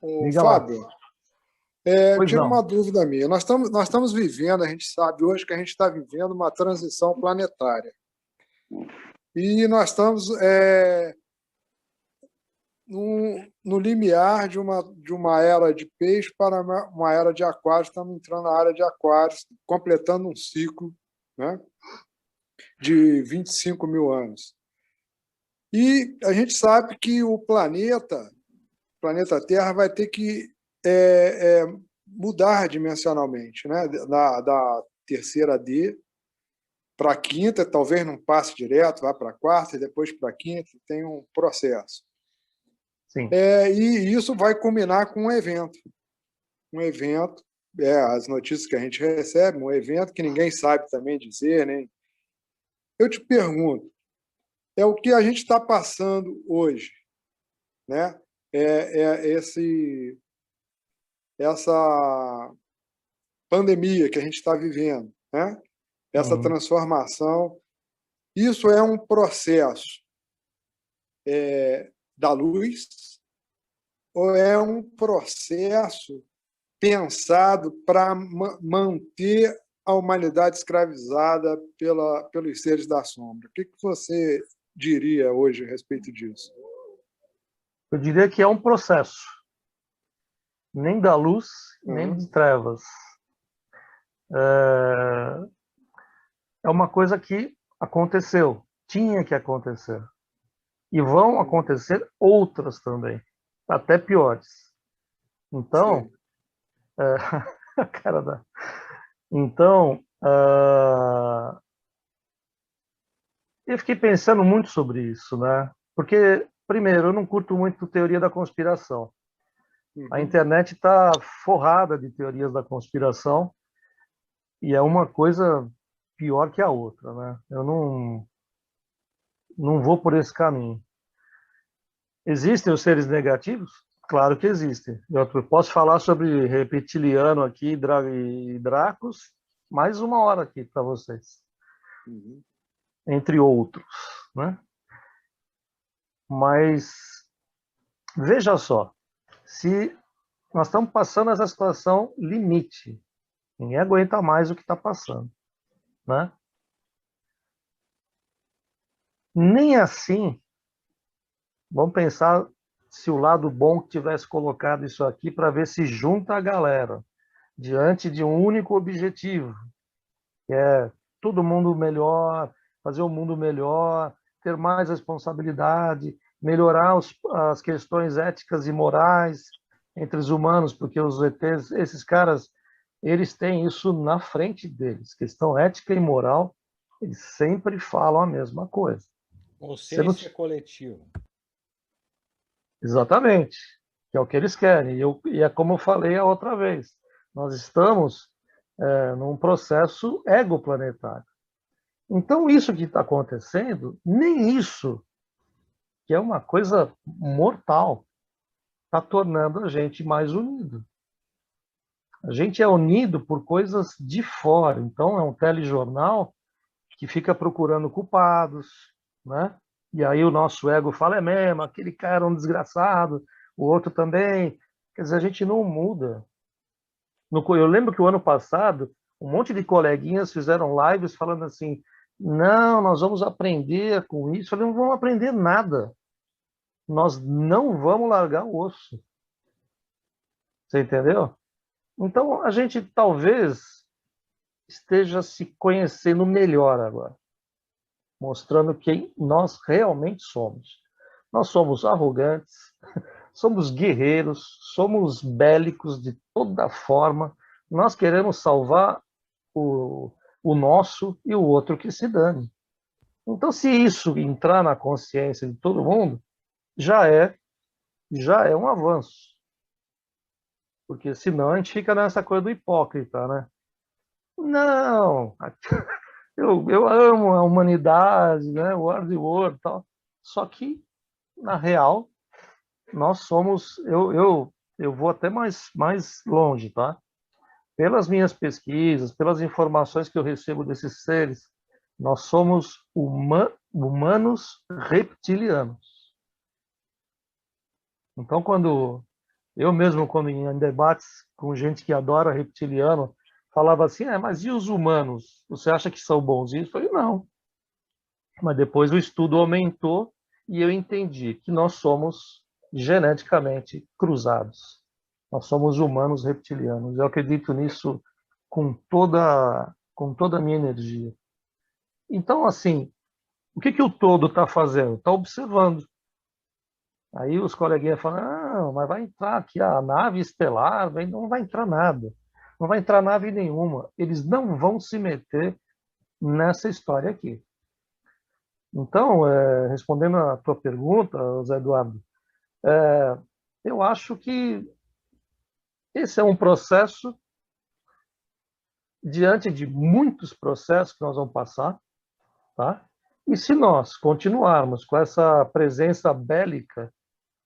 Ô, Diga lá. Fábio, Pois tira uma não. dúvida minha. Nós estamos vivendo, a gente sabe hoje que a gente está vivendo uma transição planetária. E nós estamos no limiar de uma era de peixe para uma era de aquário. Estamos entrando na área de aquários, completando um ciclo, né, de 25 mil anos. E a gente sabe que o planeta Terra, vai ter que mudar dimensionalmente, né? Da terceira D para a quinta, talvez não passe direto, vá para a quarta e depois para a quinta, tem um processo. Sim. E isso vai culminar com um evento. Um evento, as notícias que a gente recebe, um evento que ninguém sabe também dizer, né? Eu te pergunto, é o que a gente está passando hoje, né? Essa pandemia que a gente está vivendo, né? Essa Uhum. transformação, isso é um processo da luz ou é um processo pensado para manter a humanidade escravizada pelos seres da sombra? O que você diria hoje a respeito disso? Eu diria que é um processo, nem da luz, nem Uhum. de trevas. É uma coisa que aconteceu, tinha que acontecer. E vão acontecer outras também, até piores. Então, Sim. a cara da... Então, eu fiquei pensando muito sobre isso, né? Porque, primeiro, eu não curto muito teoria da conspiração. A Uhum. internet está forrada de teorias da conspiração e é uma coisa pior que a outra, né? Eu não vou por esse caminho. Existem os seres negativos? Claro que existem. Eu posso falar sobre reptiliano aqui e Dracos mais uma hora aqui para vocês, Uhum. entre outros, né? Mas veja só, se nós estamos passando essa situação limite, ninguém aguenta mais o que está passando, né? Nem assim, vamos pensar se o lado bom que tivesse colocado isso aqui para ver se junta a galera diante de um único objetivo, que é todo mundo melhor, fazer o mundo melhor, ter mais responsabilidade, melhorar as questões éticas e morais entre os humanos, porque os ETs, esses caras, eles têm isso na frente deles, questão ética e moral, eles sempre falam a mesma coisa. Você não... Consciência coletiva. Exatamente, que é o que eles querem. E é como eu falei a outra vez, nós estamos num processo egoplanetário. Então, isso que está acontecendo, nem isso, que é uma coisa mortal, está tornando a gente mais unido. A gente é unido por coisas de fora. Então, é um telejornal que fica procurando culpados, né? E aí o nosso ego fala, é mesmo, aquele cara era um desgraçado, o outro também. Quer dizer, a gente não muda. Eu lembro que o ano passado, um monte de coleguinhas fizeram lives falando assim, não, nós vamos aprender com isso. Eu falei, não vamos aprender nada. Nós não vamos largar o osso. Você entendeu? Então, a gente talvez esteja se conhecendo melhor agora, mostrando quem nós realmente somos. Nós somos arrogantes, somos guerreiros, somos bélicos de toda forma. Nós queremos salvar o, o nosso e o outro que se dane. Então, se isso entrar na consciência de todo mundo, já é, já é um avanço. Porque senão a gente fica nessa coisa do hipócrita, né? Não, eu amo a humanidade, né? World War e tal. Só que, na real, nós somos. Eu vou até mais longe, tá? Pelas minhas pesquisas, pelas informações que eu recebo desses seres, nós somos humanos reptilianos. Então, quando Eu mesmo, quando em debates com gente que adora reptiliano, falava assim, mas e os humanos? Você acha que são bonzinhos? Eu falei, não. Mas depois o estudo aumentou e eu entendi que nós somos geneticamente cruzados. Nós somos humanos reptilianos. Eu acredito nisso com toda a minha energia. Então, assim, o que o todo está fazendo? Está observando. Aí os coleguinhas falam, não, mas vai entrar aqui a nave estelar, não vai entrar nada. Não vai entrar nave nenhuma. Eles não vão se meter nessa história aqui. Então, respondendo a tua pergunta, Zé Eduardo, eu acho que esse é um processo diante de muitos processos que nós vamos passar, tá? E se nós continuarmos com essa presença bélica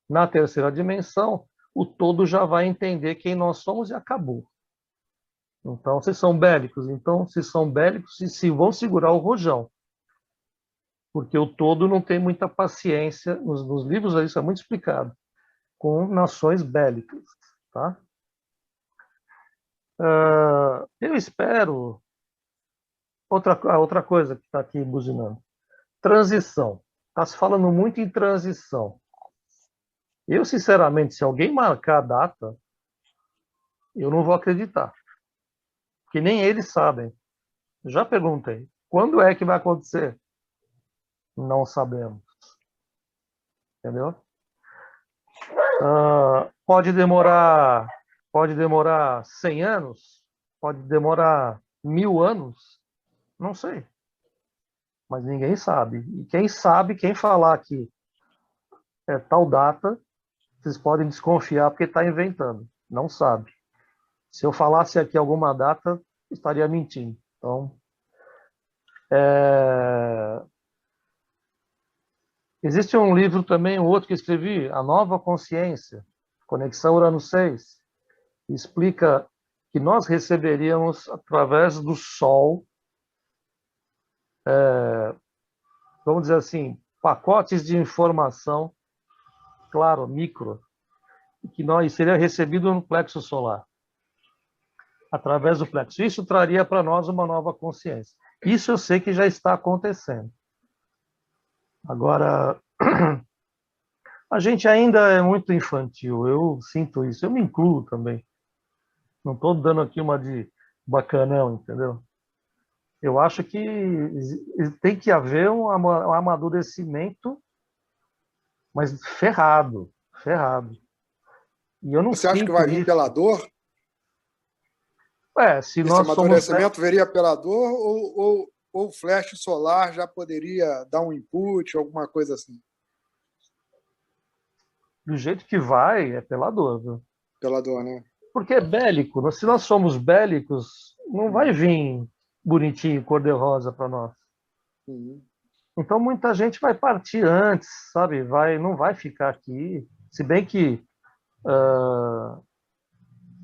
na terceira dimensão, o todo já vai entender quem nós somos e acabou. Então, vocês são bélicos. Então, se são bélicos, se vão segurar o rojão. Porque o todo não tem muita paciência. Nos livros isso é muito explicado. Com nações bélicas. Tá? Eu espero... Outra coisa que está aqui buzinando. Transição. Está se falando muito em transição. Eu, sinceramente, se alguém marcar a data, eu não vou acreditar. Porque nem eles sabem. Já perguntei. Quando é que vai acontecer? Não sabemos. Entendeu? Pode demorar 100 anos? Pode demorar 1000 anos? Não sei. Mas ninguém sabe. E quem sabe, quem falar que é tal data, vocês podem desconfiar porque está inventando. Não sabe. Se eu falasse aqui alguma data, estaria mentindo. Então, existe um livro também, um outro que escrevi, A Nova Consciência, Conexão Urano 6, que explica que nós receberíamos, através do Sol, vamos dizer assim, pacotes de informação, claro, micro, que nós seria recebido no plexo solar, através do plexo. Isso traria para nós uma nova consciência. Isso eu sei que já está acontecendo. Agora, a gente ainda é muito infantil, eu sinto isso, eu me incluo também. Não estou dando aqui uma de bacanão, entendeu? Eu acho que tem que haver um amadurecimento, mas ferrado, ferrado. E eu não Você acha que vai sinto vir isso. pela dor? Se Esse nós somos... amadurecimento viria pela dor ou o flash solar já poderia dar um input, alguma coisa assim? Do jeito que vai, é pela dor, viu? Pela dor, né? Porque é bélico. Se nós somos bélicos, não vai vir bonitinho, cor-de-rosa para nós. Uhum. Então muita gente vai partir antes, sabe? Não vai ficar aqui. Se bem que,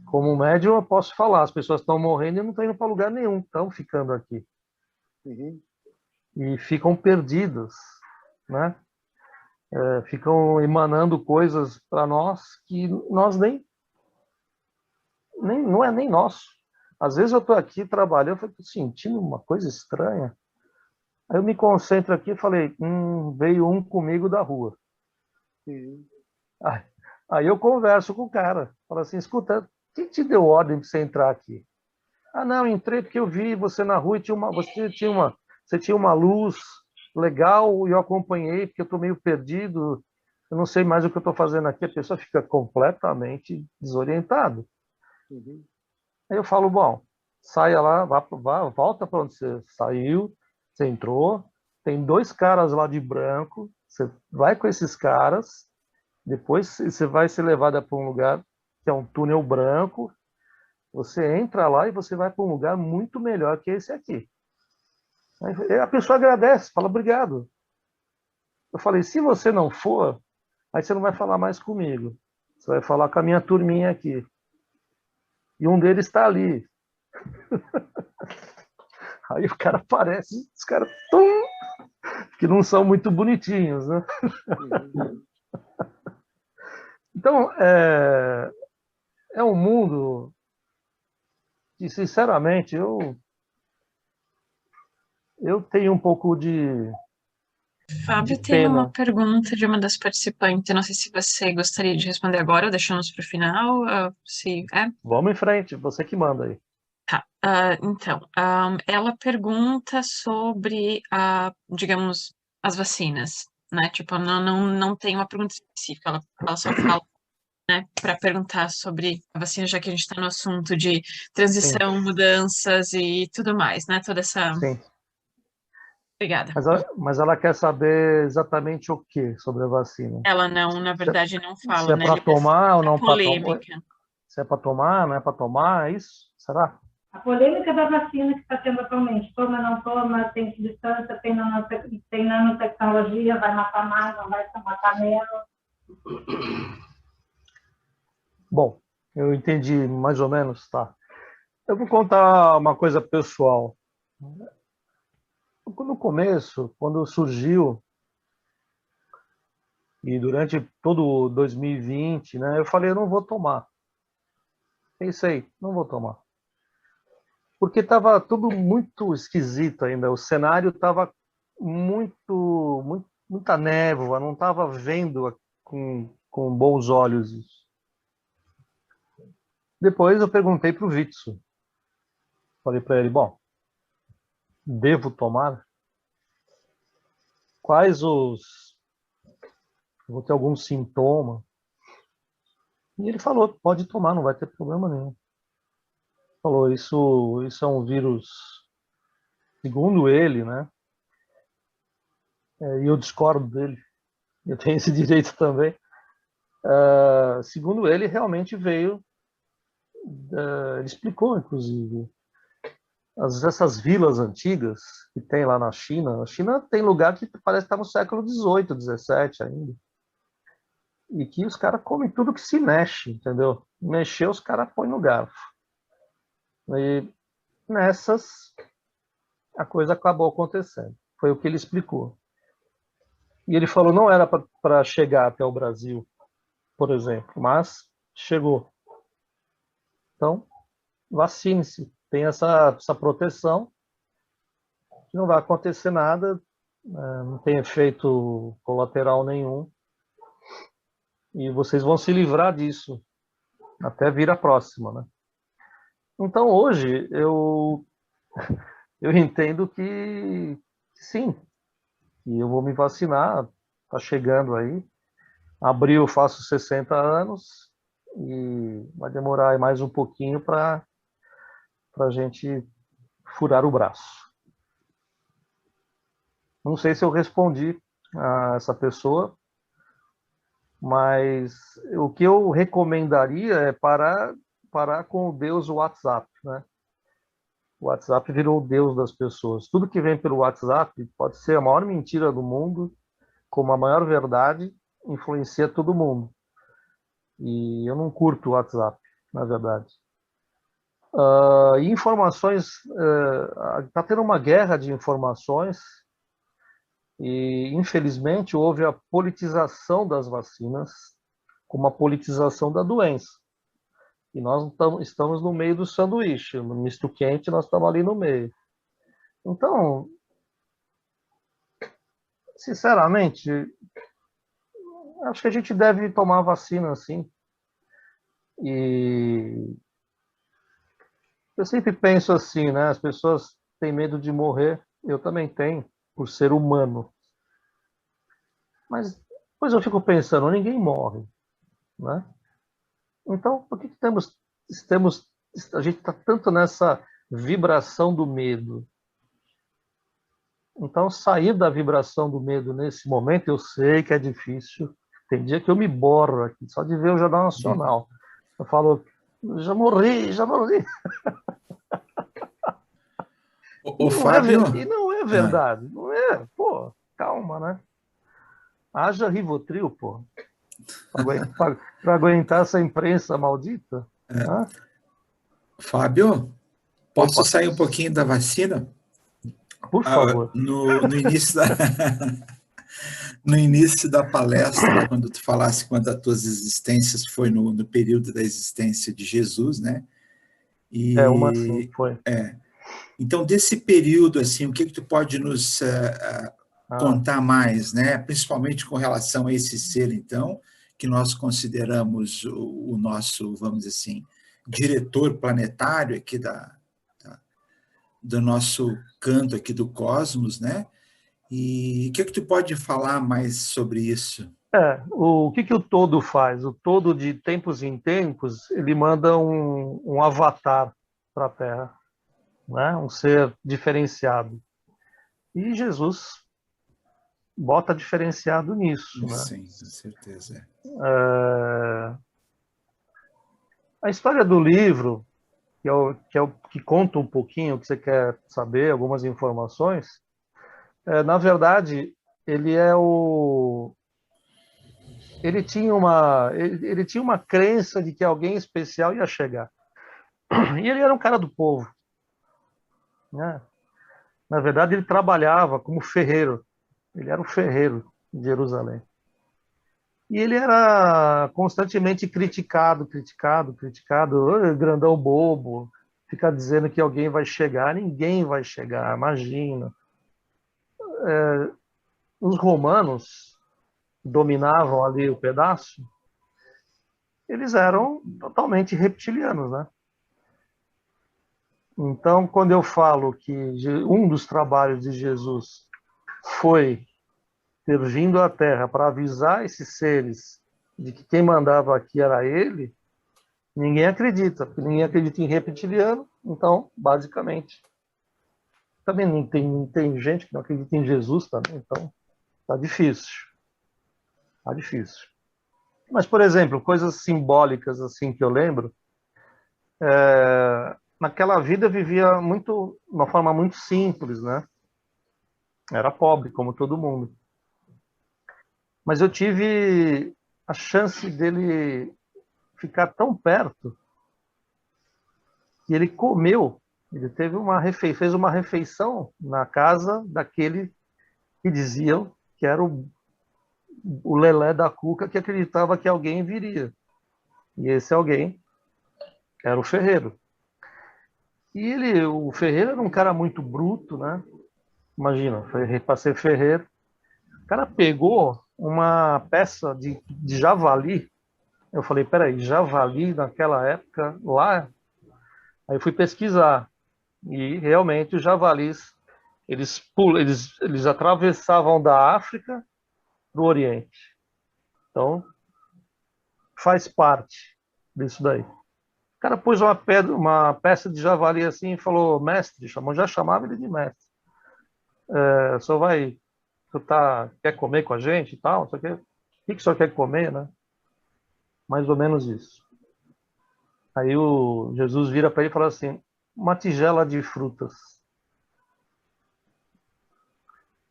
como médium, eu posso falar, as pessoas estão morrendo e não estão indo para lugar nenhum, estão ficando aqui. Uhum. E ficam perdidas, né? Ficam emanando coisas para nós que nós nem não é nem nosso. Às vezes eu estou aqui trabalhando, eu estou sentindo uma coisa estranha. Aí eu me concentro aqui e falei, veio um comigo da rua. Uhum. Aí eu converso com o cara. Falo assim, escuta, quem te deu ordem para você entrar aqui? Ah, não, entrei porque eu vi você na rua e você tinha uma luz legal e eu acompanhei porque eu estou meio perdido. Eu não sei mais o que eu estou fazendo aqui. A pessoa fica completamente desorientada. Uhum. Aí eu falo, bom, saia lá, volta para onde você saiu, você entrou, tem 2 caras lá de branco, você vai com esses caras, depois você vai ser levada para um lugar que é um túnel branco, você entra lá e você vai para um lugar muito melhor que esse aqui. Aí a pessoa agradece, fala obrigado. Eu falei, se você não for, aí você não vai falar mais comigo, você vai falar com a minha turminha aqui. E um deles está ali. Aí o cara aparece, os caras que não são muito bonitinhos, né? Uhum. Então, é um mundo que, sinceramente, eu tenho um pouco de Fábio, tem uma pena. pergunta de uma das participantes. Eu não sei se você gostaria de responder agora ou deixamos para o final. Se é. Vamos em frente, você que manda aí. Tá. Então, ela pergunta sobre, digamos, as vacinas, né? Tipo, não tem uma pergunta específica. Ela só fala, né, para perguntar sobre a vacina, já que a gente está no assunto de Sim, transição, mudanças e tudo mais, né? Toda essa. sim. Obrigada. Mas ela quer saber exatamente o que sobre a vacina. Ela não, na Se é, verdade, não se fala, é né? para tomar ou A não para tomar. polêmica. Se é para tomar, não é para tomar, é isso? Será? A polêmica da vacina que está tendo atualmente, toma, não toma, tem distância, tem nanotecnologia, vai matar mais, não vai matar menos. Bom, eu entendi mais ou menos, tá. Eu vou contar uma coisa pessoal. No começo, quando surgiu, e durante todo 2020, né, eu falei, eu não vou tomar. Pensei, não vou tomar. Porque estava tudo muito esquisito ainda, o cenário estava muita névoa, não estava vendo com bons olhos isso. Depois eu perguntei para o Witzel. Falei para ele, bom, devo tomar? Quais os... Vou ter algum sintoma? E ele falou, pode tomar, não vai ter problema nenhum. Falou, isso é um vírus, segundo ele, né? E eu discordo dele. Eu tenho esse direito também. Segundo ele, realmente veio... ele explicou, inclusive, essas vilas antigas que tem lá na China. A China tem lugar que parece estar no século XVIII, XVII ainda. E que os caras comem tudo que se mexe, entendeu? Mexer, os caras põem no garfo. E nessas, a coisa acabou acontecendo. Foi o que ele explicou. E ele falou, não era para chegar até o Brasil, por exemplo, mas chegou. Então, vacine-se. Tem essa proteção, que não vai acontecer nada, não tem efeito colateral nenhum. E vocês vão se livrar disso até vir a próxima, né? Então, hoje, eu entendo que sim, e eu vou me vacinar, tá chegando aí. Abril eu faço 60 anos e vai demorar mais um pouquinho para a gente furar o braço. Não sei se eu respondi a essa pessoa, mas o que eu recomendaria é parar com o Deus WhatsApp, né? O WhatsApp virou o Deus das pessoas. Tudo que vem pelo WhatsApp pode ser a maior mentira do mundo, como a maior verdade, influencia todo mundo. E eu não curto o WhatsApp, na verdade. Informações, está tendo uma guerra de informações e, infelizmente, houve a politização das vacinas como a politização da doença. E nós estamos no meio do sanduíche, no misto quente, nós estamos ali no meio. Então, sinceramente, acho que a gente deve tomar vacina, sim. E eu sempre penso assim, né? As pessoas têm medo de morrer, eu também tenho, por ser humano. Mas depois eu fico pensando, ninguém morre, né? Então, por que a gente está tanto nessa vibração do medo? Então, sair da vibração do medo nesse momento, eu sei que é difícil. Tem dia que eu me borro aqui, só de ver o Jornal Nacional. Eu falo, já morri, já morri. O Fábio... E não é verdade, não é. Pô, calma, né? Haja Rivotril, pô. Para aguentar essa imprensa maldita. Né? Fábio, posso Opa. sair um pouquinho da vacina? Por favor. No início no início da palestra, lá quando tu falasse quando as tuas existências foi no período da existência de Jesus, né? Uma sim, foi. Então, desse período, assim, o que tu pode nos contar mais, né? Principalmente com relação a esse ser, então, que nós consideramos o nosso, vamos dizer assim, diretor planetário aqui do nosso canto aqui do cosmos, né? E o que tu pode falar mais sobre isso? O que o todo faz? O todo, de tempos em tempos, ele manda um avatar para a Terra, né? Um ser diferenciado. E Jesus bota diferenciado nisso, né? Sim, com certeza. A história do livro, que conta um pouquinho, que você quer saber, algumas informações, na verdade, ele tinha uma crença de que alguém especial ia chegar. E ele era um cara do povo, né? Na verdade, ele trabalhava como ferreiro. Ele era um ferreiro de Jerusalém. E ele era constantemente criticado. "Ô, grandão bobo, ficar dizendo que alguém vai chegar. Ninguém vai chegar, imagina." Os romanos que dominavam ali o pedaço, eles eram totalmente reptilianos, né? Então, quando eu falo que um dos trabalhos de Jesus foi ter vindo à Terra para avisar esses seres de que quem mandava aqui era ele, ninguém acredita, porque ninguém acredita em reptiliano, então, basicamente. Também tem gente que não acredita em Jesus também, então tá difícil. Tá difícil. Mas, por exemplo, coisas simbólicas assim que eu lembro, naquela vida eu vivia uma forma muito simples, né? Era pobre, como todo mundo. Mas eu tive a chance dele ficar tão perto que ele comeu, ele fez uma refeição na casa daquele que diziam que era o lelé da cuca, que acreditava que alguém viria. E esse alguém era o ferreiro. E o ferreiro era um cara muito bruto, né? Imagina, para ser ferreiro. O cara pegou uma peça de javali. Eu falei, peraí, javali naquela época, lá? Aí eu fui pesquisar. E realmente os javalis, eles atravessavam da África para o Oriente. Então, faz parte disso daí. O cara pôs uma peça de javali assim e falou, mestre, já chamava ele de mestre. O senhor quer comer com a gente e tal? O que o senhor quer comer, né? Mais ou menos isso. Aí o Jesus vira para ele e fala assim, uma tigela de frutas.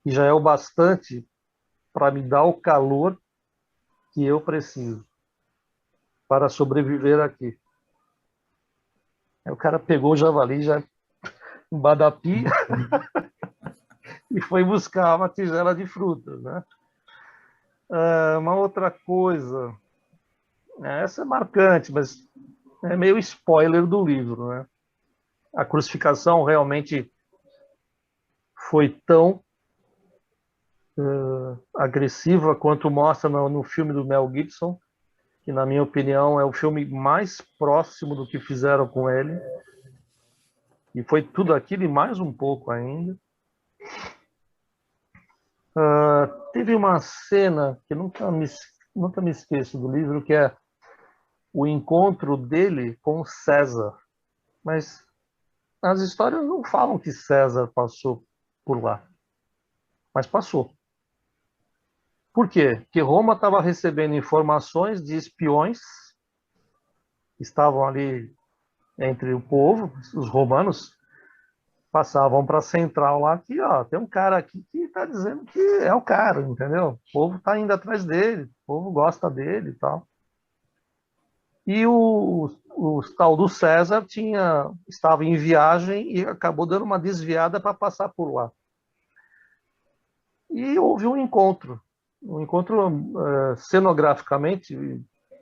Que já é o bastante para me dar o calor que eu preciso para sobreviver aqui. Aí o cara pegou o javali já em Badapi e foi buscar uma tigela de frutas, né? Uma outra coisa, essa é marcante, mas é meio spoiler do livro, né? A crucificação realmente foi tão agressiva quanto mostra no filme do Mel Gibson, que na minha opinião é o filme mais próximo do que fizeram com ele. E foi tudo aquilo e mais um pouco ainda. Teve uma cena que nunca me esqueço do livro, que é o encontro dele com César. Mas as histórias não falam que César passou por lá. Mas passou. Por quê? Porque Roma estava recebendo informações de espiões que estavam ali entre o povo, os romanos passavam para a central lá que, ó, tem um cara aqui que está dizendo que é o cara, entendeu? O povo está indo atrás dele, o povo gosta dele e tal. E o tal do César estava em viagem e acabou dando uma desviada para passar por lá. E houve um encontro um encontro cenograficamente,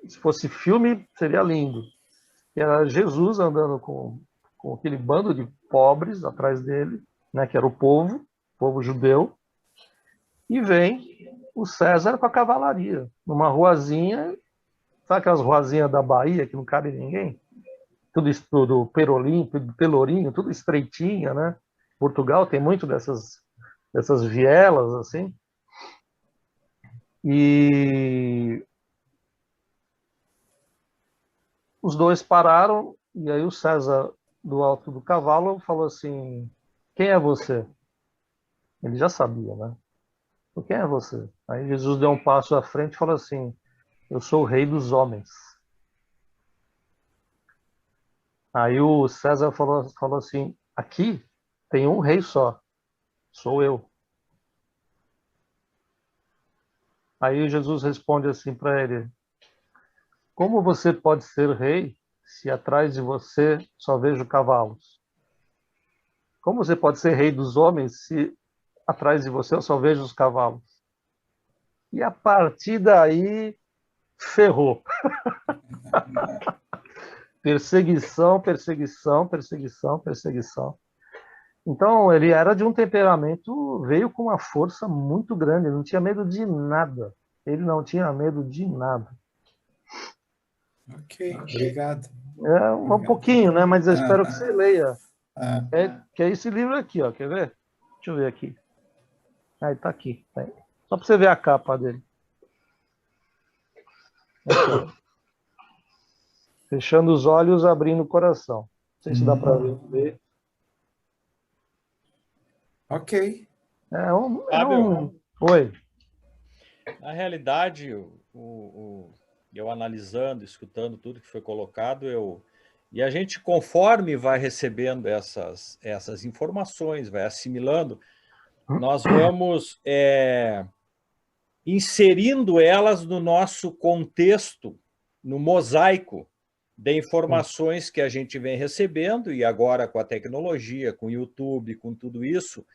se fosse filme, seria lindo. Era Jesus andando com aquele bando de pobres atrás dele, né, que era o povo judeu, e vem o César com a cavalaria, numa ruazinha, sabe aquelas ruazinhas da Bahia que não cabe ninguém? Tudo pelourinho, tudo estreitinha, né? Portugal tem muito dessas vielas, assim. E os dois pararam, e aí o César, do alto do cavalo, falou assim: quem é você? Ele já sabia, né? Quem é você? Aí Jesus deu um passo à frente e falou assim: eu sou o rei dos homens. Aí o César falou assim: aqui tem um rei só, sou eu. Aí Jesus responde assim para ele: como você pode ser rei se atrás de você só vejo cavalos? Como você pode ser rei dos homens se atrás de você eu só vejo os cavalos? E a partir daí, ferrou. Perseguição, perseguição, perseguição, perseguição. Então, ele era de um temperamento, veio com uma força muito grande, ele não tinha medo de nada. Ele não tinha medo de nada. Ok, obrigado. Um pouquinho, né? Mas eu espero que você leia. Ah, Que é esse livro aqui, ó. Quer ver? Deixa eu ver aqui. Aí tá aqui. Tá aí. Só para você ver a capa dele. Aqui, fechando os olhos, abrindo o coração. Não sei se dá para ver. ok. Oi. Na realidade, eu analisando, escutando tudo que foi colocado, e a gente, conforme vai recebendo essas informações, vai assimilando, nós vamos inserindo elas no nosso contexto, no mosaico de informações que a gente vem recebendo, e agora com a tecnologia, com o YouTube, com tudo isso,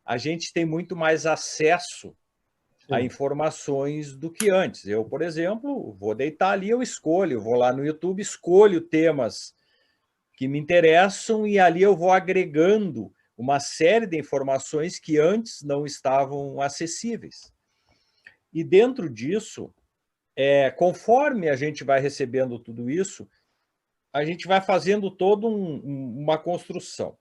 a gente tem muito mais acesso a informações do que antes. Eu, por exemplo, vou deitar ali, eu escolho, vou lá no YouTube, escolho temas que me interessam e ali eu vou agregando uma série de informações que antes não estavam acessíveis. E dentro disso, conforme a gente vai recebendo tudo isso, a gente vai fazendo toda uma construção.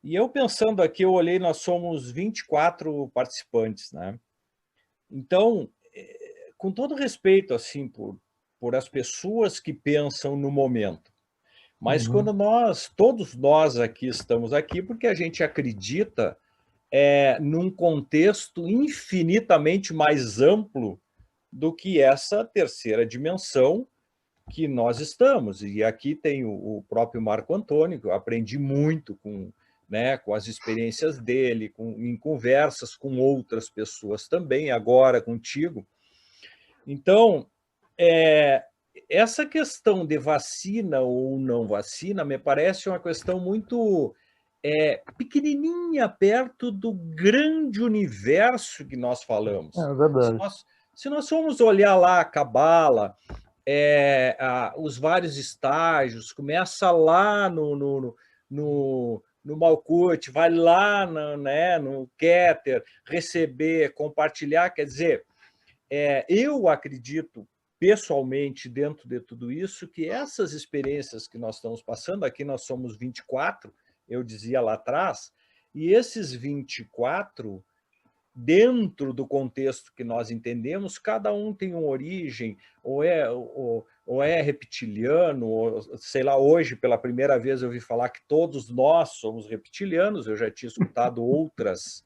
E eu pensando aqui, eu olhei, nós somos 24 participantes, né? Então, com todo respeito assim por as pessoas que pensam no momento, mas quando todos nós aqui estamos aqui porque a gente acredita num contexto infinitamente mais amplo do que essa terceira dimensão que nós estamos. E aqui tem o próprio Marco Antônio, que eu aprendi muito com as experiências dele, em conversas com outras pessoas também, agora contigo. Então, essa questão de vacina ou não vacina me parece uma questão muito pequenininha perto do grande universo que nós falamos. É verdade. Se nós formos olhar lá a Cabala, os vários estágios, começa lá no Malkuth, vai lá no Keter, receber, compartilhar, quer dizer, eu acredito pessoalmente dentro de tudo isso que essas experiências que nós estamos passando, aqui nós somos 24, eu dizia lá atrás, e esses 24, dentro do contexto que nós entendemos, cada um tem uma origem, ou é reptiliano, ou, sei lá, hoje, pela primeira vez, eu ouvi falar que todos nós somos reptilianos, eu já tinha escutado outras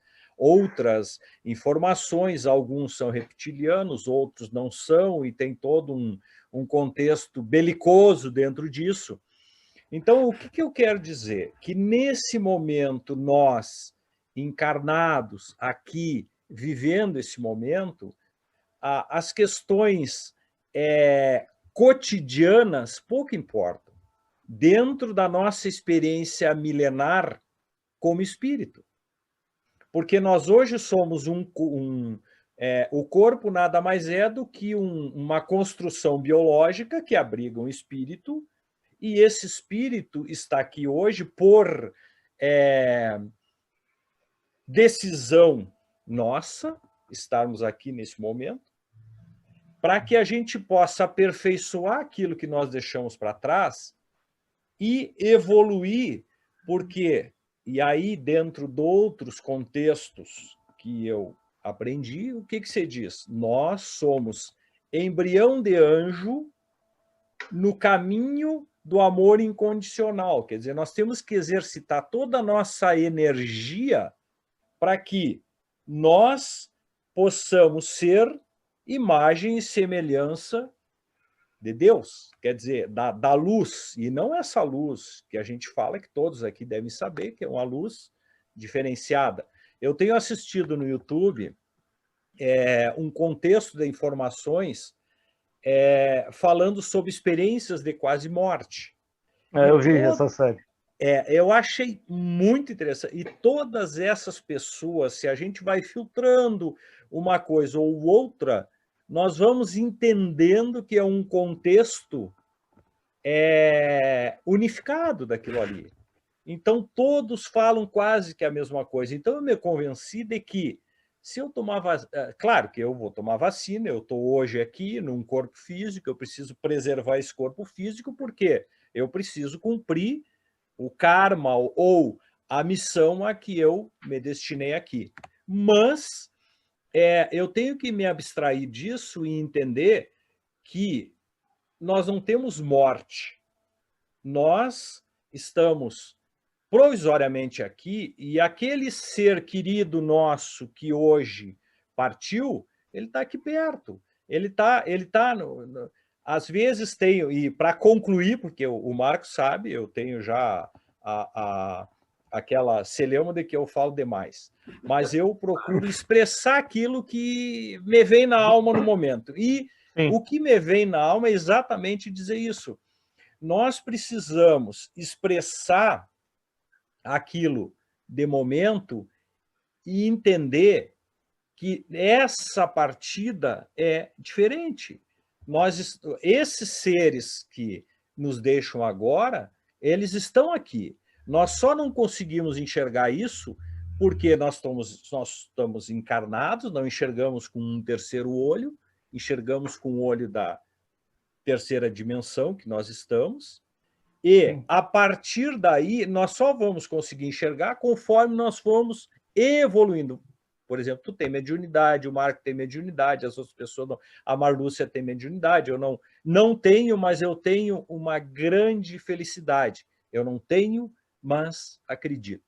informações, alguns são reptilianos, outros não são, e tem todo um contexto belicoso dentro disso. Então, o que eu quero dizer? Que nesse momento, nós, encarnados aqui, vivendo esse momento, as questões cotidianas pouco importam, dentro da nossa experiência milenar como espírito. Porque nós hoje somos O corpo nada mais é do que uma construção biológica que abriga um espírito, e esse espírito está aqui hoje por decisão nossa, estarmos aqui nesse momento, para que a gente possa aperfeiçoar aquilo que nós deixamos para trás e evoluir, porque, e aí dentro de outros contextos que eu aprendi, o que você diz? Nós somos embrião de anjo no caminho do amor incondicional, quer dizer, nós temos que exercitar toda a nossa energia para que nós possamos ser imagem e semelhança de Deus, quer dizer, da luz, e não essa luz que a gente fala, que todos aqui devem saber, que é uma luz diferenciada. Eu tenho assistido no YouTube um contexto de informações falando sobre experiências de quase morte. Eu vi essa série. Eu achei muito interessante. E todas essas pessoas, se a gente vai filtrando uma coisa ou outra, nós vamos entendendo que é um contexto unificado daquilo ali. Então, todos falam quase que a mesma coisa. Então, eu me convenci de que, se eu tomar vacina... Claro que eu vou tomar vacina, eu estou hoje aqui num corpo físico, eu preciso preservar esse corpo físico, porque eu preciso cumprir o karma ou a missão a que eu me destinei aqui. Mas eu tenho que me abstrair disso e entender que nós não temos morte. Nós estamos provisoriamente aqui, e aquele ser querido nosso que hoje partiu, ele está aqui perto. Ele tá às vezes tenho, e para concluir, porque o Marco sabe, eu tenho já aquela celeuma de que eu falo demais, mas eu procuro expressar aquilo que me vem na alma no momento. E o que me vem na alma é exatamente dizer isso. Nós precisamos expressar aquilo de momento e entender que essa partida é diferente. Esses seres que nos deixam agora, eles estão aqui. Nós só não conseguimos enxergar isso porque nós estamos encarnados, não enxergamos com um terceiro olho, enxergamos com o olho da terceira dimensão que nós estamos, e a partir daí nós só vamos conseguir enxergar conforme nós formos evoluindo. Por exemplo, tu tem mediunidade, o Marco tem mediunidade, as outras pessoas não. A Marlúcia tem mediunidade, eu não tenho, mas eu tenho uma grande felicidade. Eu não tenho, mas acredito.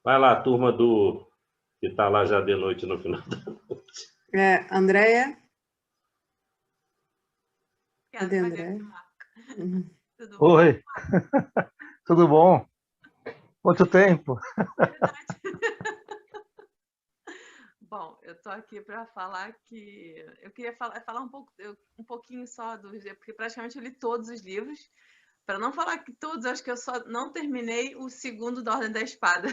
Vai lá, turma que está lá já de noite, no final da noite. Andréia? Cadê a Andréia? Oi, tudo bom? Quanto tempo? Bom, eu estou aqui para falar que... Eu queria falar um pouquinho só porque praticamente eu li todos os livros. Para não falar que todos, acho que eu só não terminei o segundo da Ordem da Espada.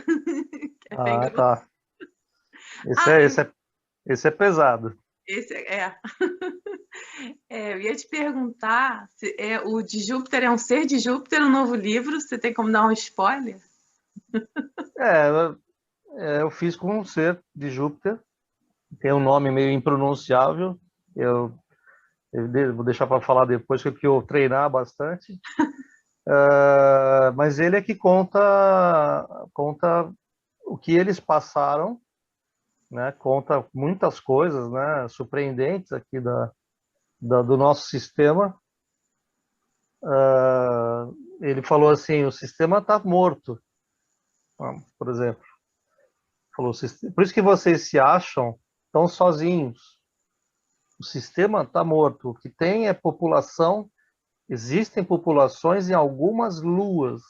Tá. Esse é pesado. Eu ia te perguntar se o de Júpiter é um ser de Júpiter, um novo livro. Você tem como dar um spoiler? Eu fiz com um ser de Júpiter. Tem um nome meio impronunciável. Eu vou deixar para falar depois, que eu treinar bastante. Mas ele é que conta o que eles passaram, né? Conta muitas coisas, né, surpreendentes aqui do nosso sistema. Ele falou assim: o sistema está morto, por exemplo. Falou, por isso que vocês se acham tão sozinhos. O sistema está morto. O que tem é população. Existem populações em algumas luas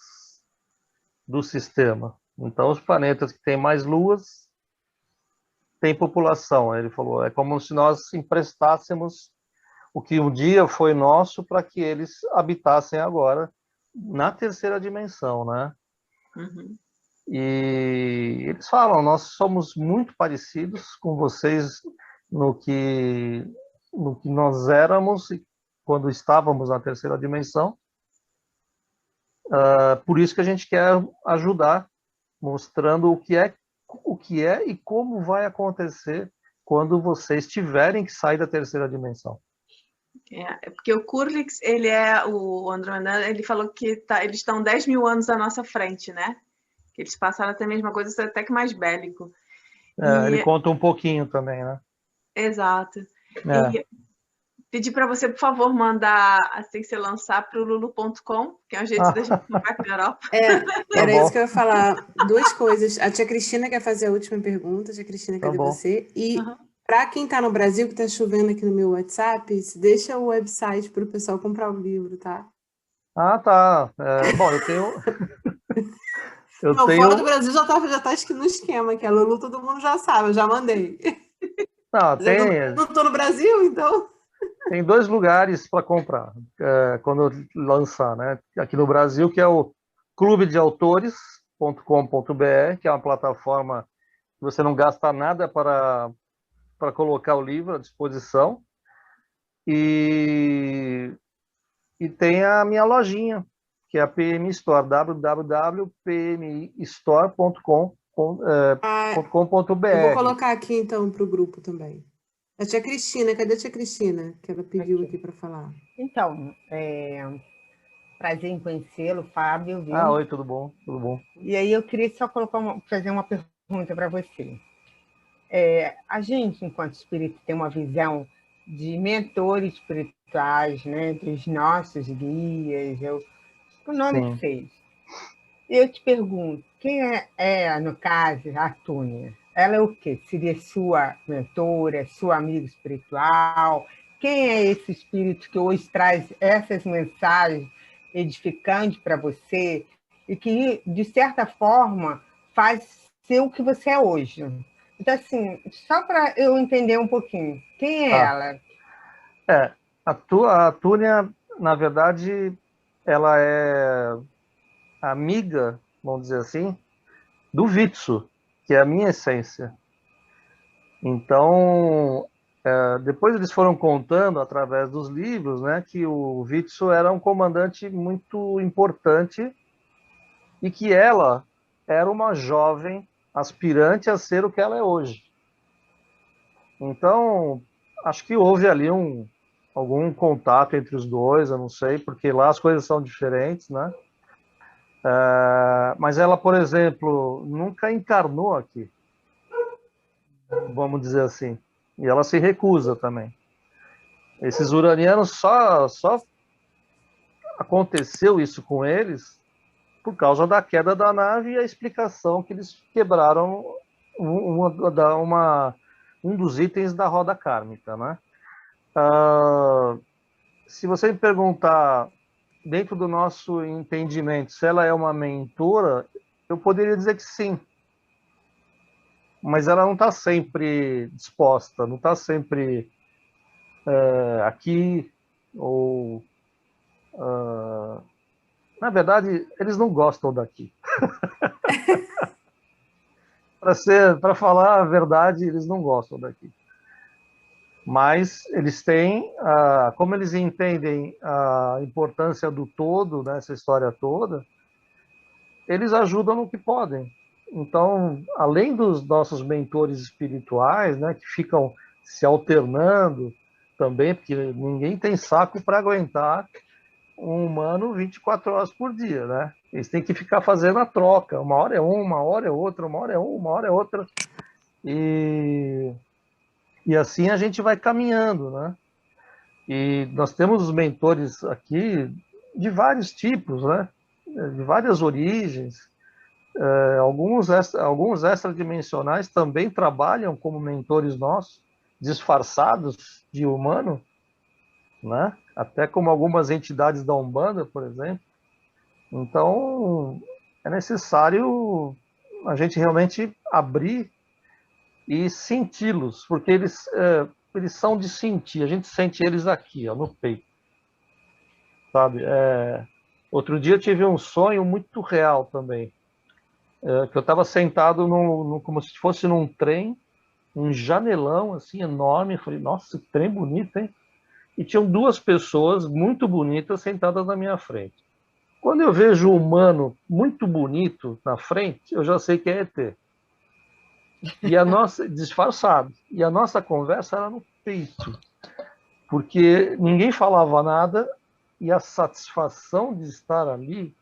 do sistema. Então, os planetas que têm mais luas têm população. Ele falou, é como se nós emprestássemos o que um dia foi nosso para que eles habitassem agora na terceira dimensão, né? Uhum. E eles falam, nós somos muito parecidos com vocês no que nós éramos quando estávamos na terceira dimensão. Por isso que a gente quer ajudar, mostrando o que é e como vai acontecer quando vocês tiverem que sair da terceira dimensão. Porque o Curlix, o Andromeda, ele falou que eles estão 10 mil anos à nossa frente, né? Que eles passaram até a mesma coisa, até que mais bélico. Ele conta um pouquinho também, né? Exato. E pedir para você, por favor, mandar, assim que você lançar, para o lulu.com, que é um jeito da gente comprar aqui na Europa. Era isso que eu ia falar. Duas coisas. A tia Cristina quer fazer a última pergunta. Tia Cristina, cadê você? E para quem está no Brasil, que está chovendo aqui no meu WhatsApp, deixa o website para o pessoal comprar o livro, tá? Tá. Bom, eu tenho... Fora do Brasil já tá no esquema, que a Lulu todo mundo já sabe, eu já mandei. Não estou no Brasil, então... Tem 2 lugares para comprar quando eu lançar, né? Aqui no Brasil, que é o clubedeautores.com.br, que é uma plataforma que você não gasta nada para colocar o livro à disposição. E tem a minha lojinha, que é a PMI Store, www.pmistore.com.br. Eu vou colocar aqui, então, para o grupo também. A tia Cristina, cadê a tia Cristina? Que ela pediu aqui para falar. Então, prazer em conhecê-lo, Fábio. Viu? Oi, tudo bom? Tudo bom. E aí eu queria só fazer uma pergunta para você. A gente, enquanto espírito, tem uma visão de mentores espirituais, né, dos nossos guias, o nome que fez. Eu te pergunto, quem é no caso, a Túnia? Ela é o quê? Seria sua mentora, sua amiga espiritual? Quem é esse espírito que hoje traz essas mensagens edificantes para você e que, de certa forma, faz ser o que você é hoje? Então, assim, só para eu entender um pouquinho, quem é ela? A Túnia, na verdade, ela é amiga, vamos dizer assim, do Vitsu, que é a minha essência. Então, depois eles foram contando, através dos livros, né, que o Vitsu era um comandante muito importante e que ela era uma jovem aspirante a ser o que ela é hoje. Então, acho que houve ali algum contato entre os dois, eu não sei, porque lá as coisas são diferentes, né? Mas ela, por exemplo, nunca encarnou aqui, vamos dizer assim, e ela se recusa também. Esses uranianos só aconteceu isso com eles por causa da queda da nave e a explicação que eles quebraram um dos itens da roda kármica, né? Se você me perguntar, dentro do nosso entendimento, se ela é uma mentora, eu poderia dizer que sim. Mas ela não está sempre disposta, não está sempre aqui, ou... na verdade, eles não gostam daqui. Para falar a verdade, eles não gostam daqui. Mas eles têm, como eles entendem a importância do todo, nessa história toda, eles ajudam no que podem. Então, além dos nossos mentores espirituais, né, que ficam se alternando também, porque ninguém tem saco para aguentar um humano 24 horas por dia, né? Eles têm que ficar fazendo a troca. Uma hora é uma hora é outra, uma hora é uma hora é outra. E assim a gente vai caminhando, né? E nós temos os mentores aqui de vários tipos, né? De várias origens. Alguns extradimensionais também trabalham como mentores nossos, disfarçados de humano, né? Até como algumas entidades da Umbanda, por exemplo. Então, é necessário a gente realmente abrir e senti-los, porque eles são de sentir, a gente sente eles aqui, ó, no peito, sabe? Outro dia eu tive um sonho muito real também. que eu estava sentado como se fosse num trem, um janelão assim enorme. Eu falei, nossa, que trem bonito, hein? E tinham duas pessoas muito bonitas sentadas na minha frente. Quando eu vejo um humano muito bonito na frente, eu já sei que é ET. E a nossa, disfarçado. E a nossa conversa era no peito, porque ninguém falava nada e a satisfação de estar ali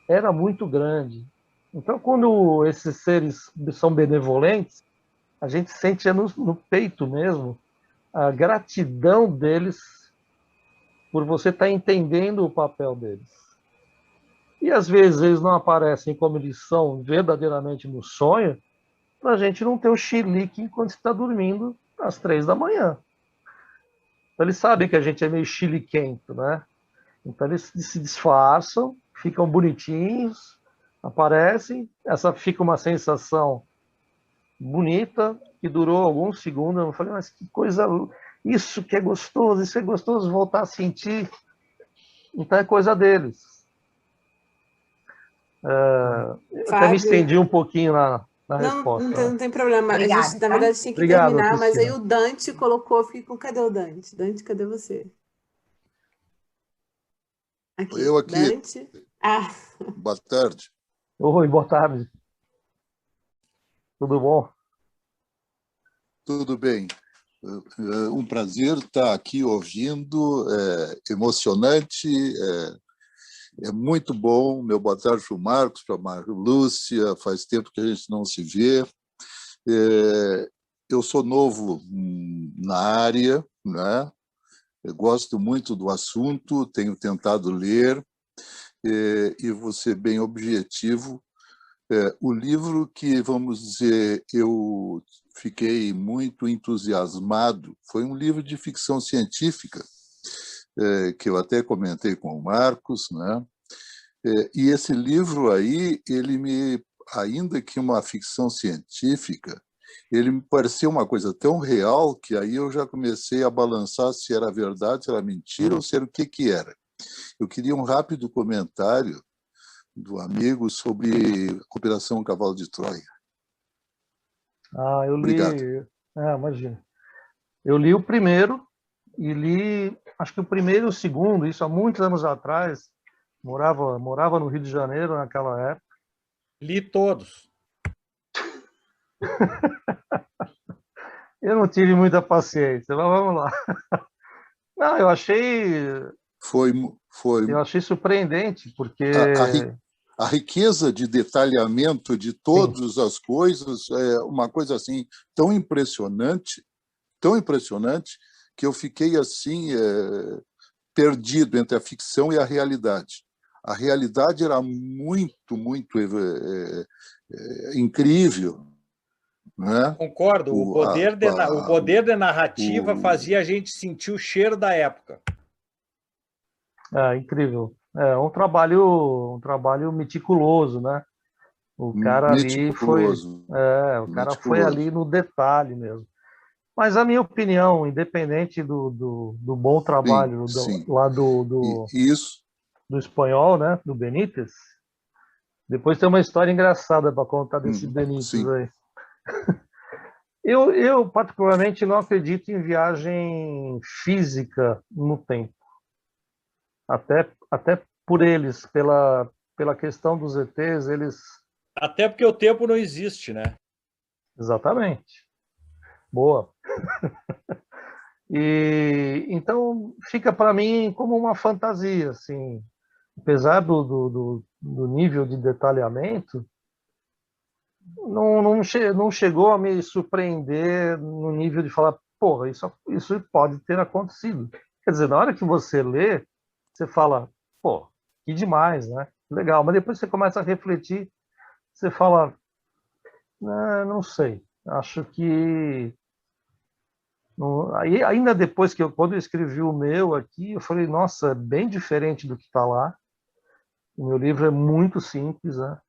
era muito grande. Então, quando esses seres são benevolentes, a gente sente no peito mesmo a gratidão deles por você estar entendendo o papel deles. E às vezes eles não aparecem como eles são verdadeiramente no sonho, para a gente não ter o chilique enquanto está dormindo às 3 da manhã. Então, eles sabem que a gente é meio chiliquento, né? Então eles se disfarçam, ficam bonitinhos, aparecem, fica uma sensação bonita, que durou alguns segundos. Eu falei, mas que coisa, isso que é gostoso, isso é gostoso voltar a sentir. Então é coisa deles. Eu até me estendi um pouquinho na resposta. Não tem problema. Obrigada, a gente, na verdade, tinha que Obrigado, terminar, mas aí Cristina. o Dante colocou, fiquei com, cadê o Dante? Dante, cadê você? Aqui. Eu aqui. Dante. Ah. Boa tarde. Oi, boa tarde. Tudo bom? Tudo bem. Um prazer estar aqui ouvindo, emocionante, é muito bom. Meu boa tarde para o Marcos, para a Marlúcia, faz tempo que a gente não se vê. Eu sou novo na área, né? Eu gosto muito do assunto, tenho tentado ler, e vou ser bem objetivo. O livro que, vamos dizer, eu fiquei muito entusiasmado foi um livro de ficção científica, que eu até comentei com o Marcos, né? E esse livro aí, ainda que uma ficção científica, ele me pareceu uma coisa tão real que aí eu já comecei a balançar se era verdade, se era mentira ou se era o que era. Eu queria um rápido comentário do amigo sobre Operação Cavalo de Troia. Eu li. Obrigado. Imagina. Eu li o primeiro e li, acho que o primeiro e o segundo, isso há muitos anos atrás. Morava no Rio de Janeiro naquela época. Li todos. Eu não tive muita paciência, mas vamos lá. Não, eu achei. Eu achei surpreendente, porque a riqueza de detalhamento de todas as coisas é uma coisa assim tão impressionante, que eu fiquei assim perdido entre a ficção e a realidade. A realidade era muito incrível, né? Concordo. O poder de narrativa fazia a gente sentir o cheiro da época. Incrível. É um trabalho meticuloso, né? O cara ali foi, o cara foi ali no detalhe mesmo. Mas a minha opinião, independente do bom trabalho lá do espanhol, né? Do Benítez, depois tem uma história engraçada para contar desse Benítez aí. Eu particularmente não acredito em viagem física no tempo. Até por eles, pela questão dos ETs, eles... Até porque o tempo não existe, né? Exatamente. Boa. E então fica para mim como uma fantasia, assim, apesar do nível de detalhamento, não chegou a me surpreender no nível de falar, porra, isso pode ter acontecido. Quer dizer, na hora que você lê, você fala, pô, que demais, né? Legal, mas depois você começa a refletir, você fala, não sei, acho que... Aí, ainda depois quando eu escrevi o meu aqui, eu falei, nossa, é bem diferente do que está lá. O meu livro é muito simples, né?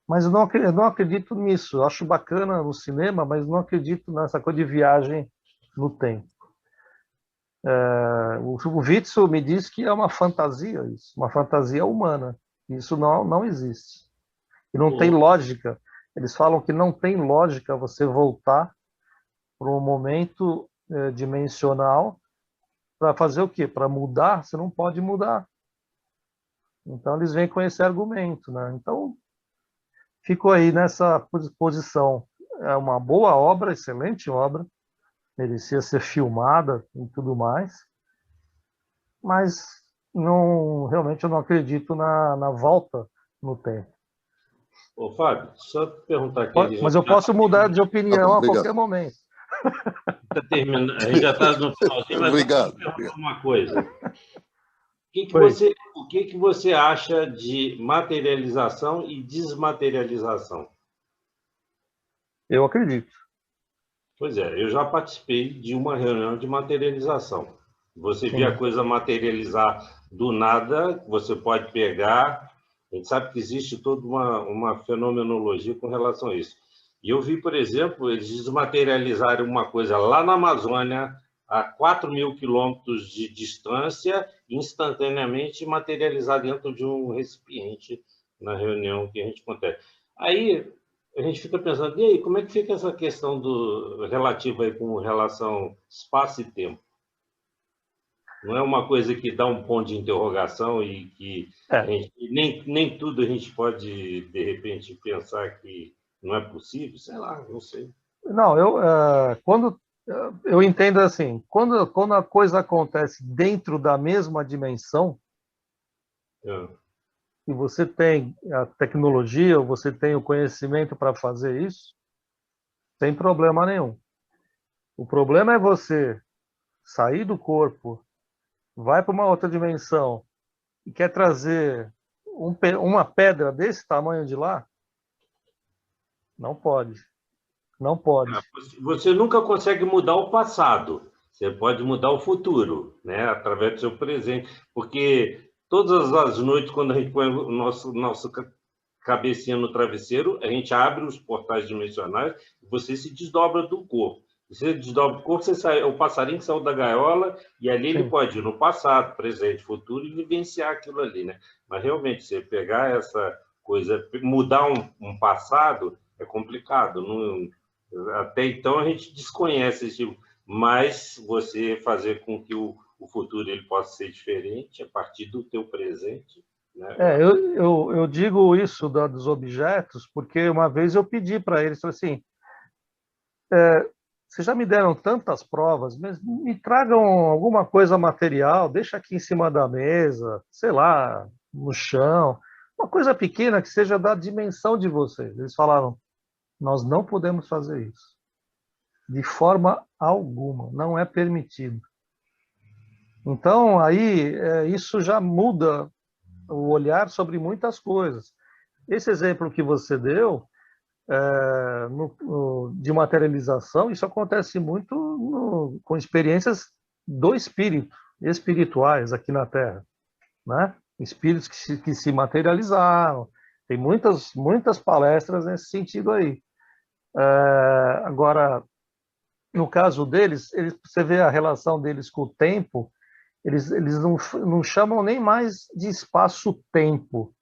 Mas eu não acredito nisso. Eu acho bacana no cinema, mas não acredito nessa coisa de viagem no tempo. O Witzel me diz que é uma fantasia isso, uma fantasia humana. Isso não existe. E não tem lógica. Eles falam que não tem lógica você voltar para um momento dimensional para fazer o quê? Para mudar? Você não pode mudar. Então, eles vêm com esse argumento, né? Então, fico aí nessa posição. É uma boa obra, excelente obra, merecia ser filmada e tudo mais, mas realmente eu não acredito na volta no tempo. Ô, Fábio, só perguntar aqui. Mas eu posso mudar de opinião a qualquer momento. Tá terminando, a gente já está no finalzinho, mas obrigado. Eu perguntar uma coisa. O que você acha de materialização e desmaterialização? Eu acredito. Pois é, eu já participei de uma reunião de materialização. Você vê a coisa materializar do nada, você pode pegar. A gente sabe que existe toda uma fenomenologia com relação a isso. E eu vi, por exemplo, eles desmaterializarem uma coisa lá na Amazônia, a 4.000 quilômetros de distância, instantaneamente materializar dentro de um recipiente na reunião que a gente acontece. Aí a gente fica pensando, e aí, como é que fica essa questão relativa aí com relação espaço e tempo? Não é uma coisa que dá um ponto de interrogação e que nem tudo a gente pode, de repente, pensar que não é possível? Sei lá, não sei. Não, quando eu entendo assim, quando a coisa acontece dentro da mesma dimensão, e você tem a tecnologia, ou você tem o conhecimento para fazer isso, sem problema nenhum. O problema é você sair do corpo, vai para uma outra dimensão e quer trazer uma pedra desse tamanho de lá, não pode. Não pode. Você nunca consegue mudar o passado. Você pode mudar o futuro, né? Através do seu presente. Porque todas as noites, quando a gente põe o nosso cabecinha no travesseiro, a gente abre os portais dimensionais e você se desdobra do corpo. Você desdobra o corpo, o passarinho que saiu da gaiola, e ali ele pode ir no passado, presente, futuro e vivenciar aquilo ali, né? Mas realmente, você pegar essa coisa, mudar um passado, é complicado. Até então a gente desconhece esse tipo, mas você fazer com que o futuro ele possa ser diferente a partir do teu presente, né? Eu digo isso dos objetos porque uma vez eu pedi para eles assim, vocês já me deram tantas provas, mas me tragam alguma coisa material, deixa aqui em cima da mesa, sei lá, no chão, uma coisa pequena que seja da dimensão de vocês. Eles falaram, nós não podemos fazer isso. De forma alguma, não é permitido. Então, aí, isso já muda o olhar sobre muitas coisas. Esse exemplo que você deu, de materialização, isso acontece muito com experiências do espírito, espirituais aqui na Terra, né? Espíritos que se materializaram. Tem muitas palestras nesse sentido aí. Agora, no caso deles, você vê a relação deles com o tempo, eles não chamam nem mais de espaço-tempo,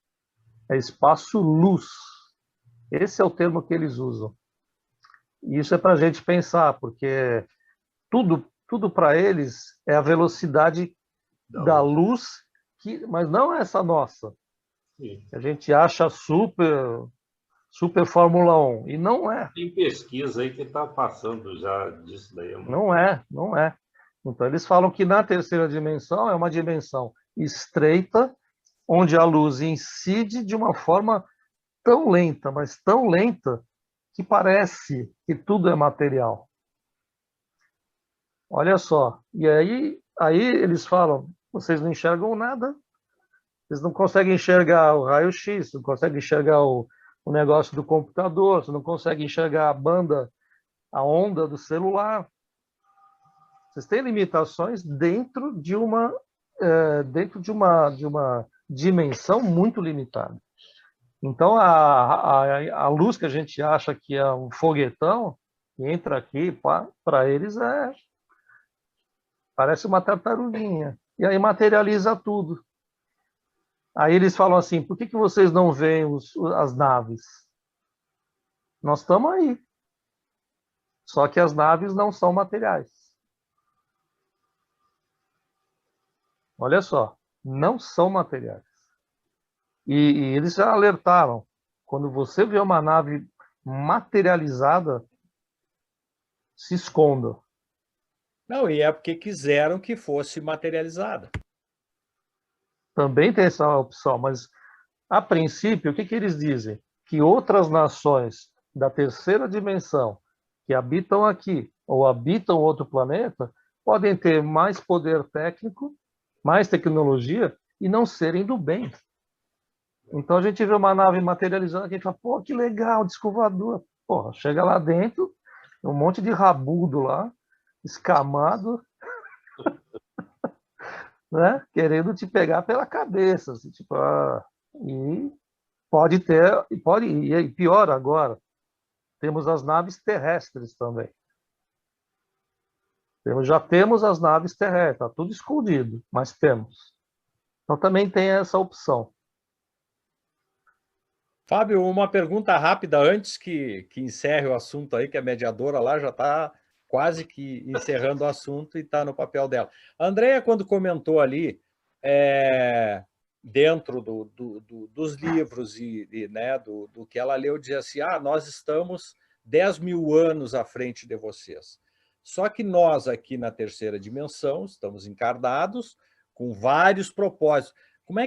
é espaço-luz. Esse é o termo que eles usam. E isso é para a gente pensar, porque tudo para eles é a velocidade da luz, mas não essa nossa. Sim. A gente acha super Fórmula 1, e não é. Tem pesquisa aí que está passando já disso daí. Não é. Então, eles falam que na terceira dimensão é uma dimensão estreita, onde a luz incide de uma forma tão lenta, mas tão lenta, que parece que tudo é material. Olha só. E aí eles falam, vocês não enxergam nada, vocês não conseguem enxergar o raio-x, não conseguem enxergar o negócio do computador, você não consegue enxergar a onda do celular. Vocês têm limitações dentro de uma dimensão muito limitada. Então, a luz que a gente acha que é um foguetão, que entra aqui, para eles parece uma tartaruguinha. E aí materializa tudo. Aí eles falam assim, por que vocês não veem as naves? Nós estamos aí. Só que as naves não são materiais. Olha só, não são materiais. E eles já alertaram, quando você vê uma nave materializada, se esconda. Não, e é porque quiseram que fosse materializada. Também tem essa opção, mas a princípio, o que eles dizem? Que outras nações da terceira dimensão que habitam aqui ou habitam outro planeta podem ter mais poder técnico, mais tecnologia e não serem do bem. Então a gente vê uma nave materializando aqui e fala, pô, que legal, disco voador. Porra, chega lá dentro, um monte de rabudo lá, escamado, né? Querendo te pegar pela cabeça. Assim, tipo, e pode ter, e pior agora, temos as naves terrestres também. Já temos as naves terrestres, está tudo escondido, mas temos. Então também tem essa opção. Fábio, uma pergunta rápida antes que encerre o assunto aí, que a mediadora lá já está quase que encerrando o assunto e está no papel dela. A Andrea, quando comentou ali, dentro dos livros né, do que ela leu, dizia assim, nós estamos 10 mil anos à frente de vocês. Só que nós aqui na terceira dimensão estamos encarnados com vários propósitos. Como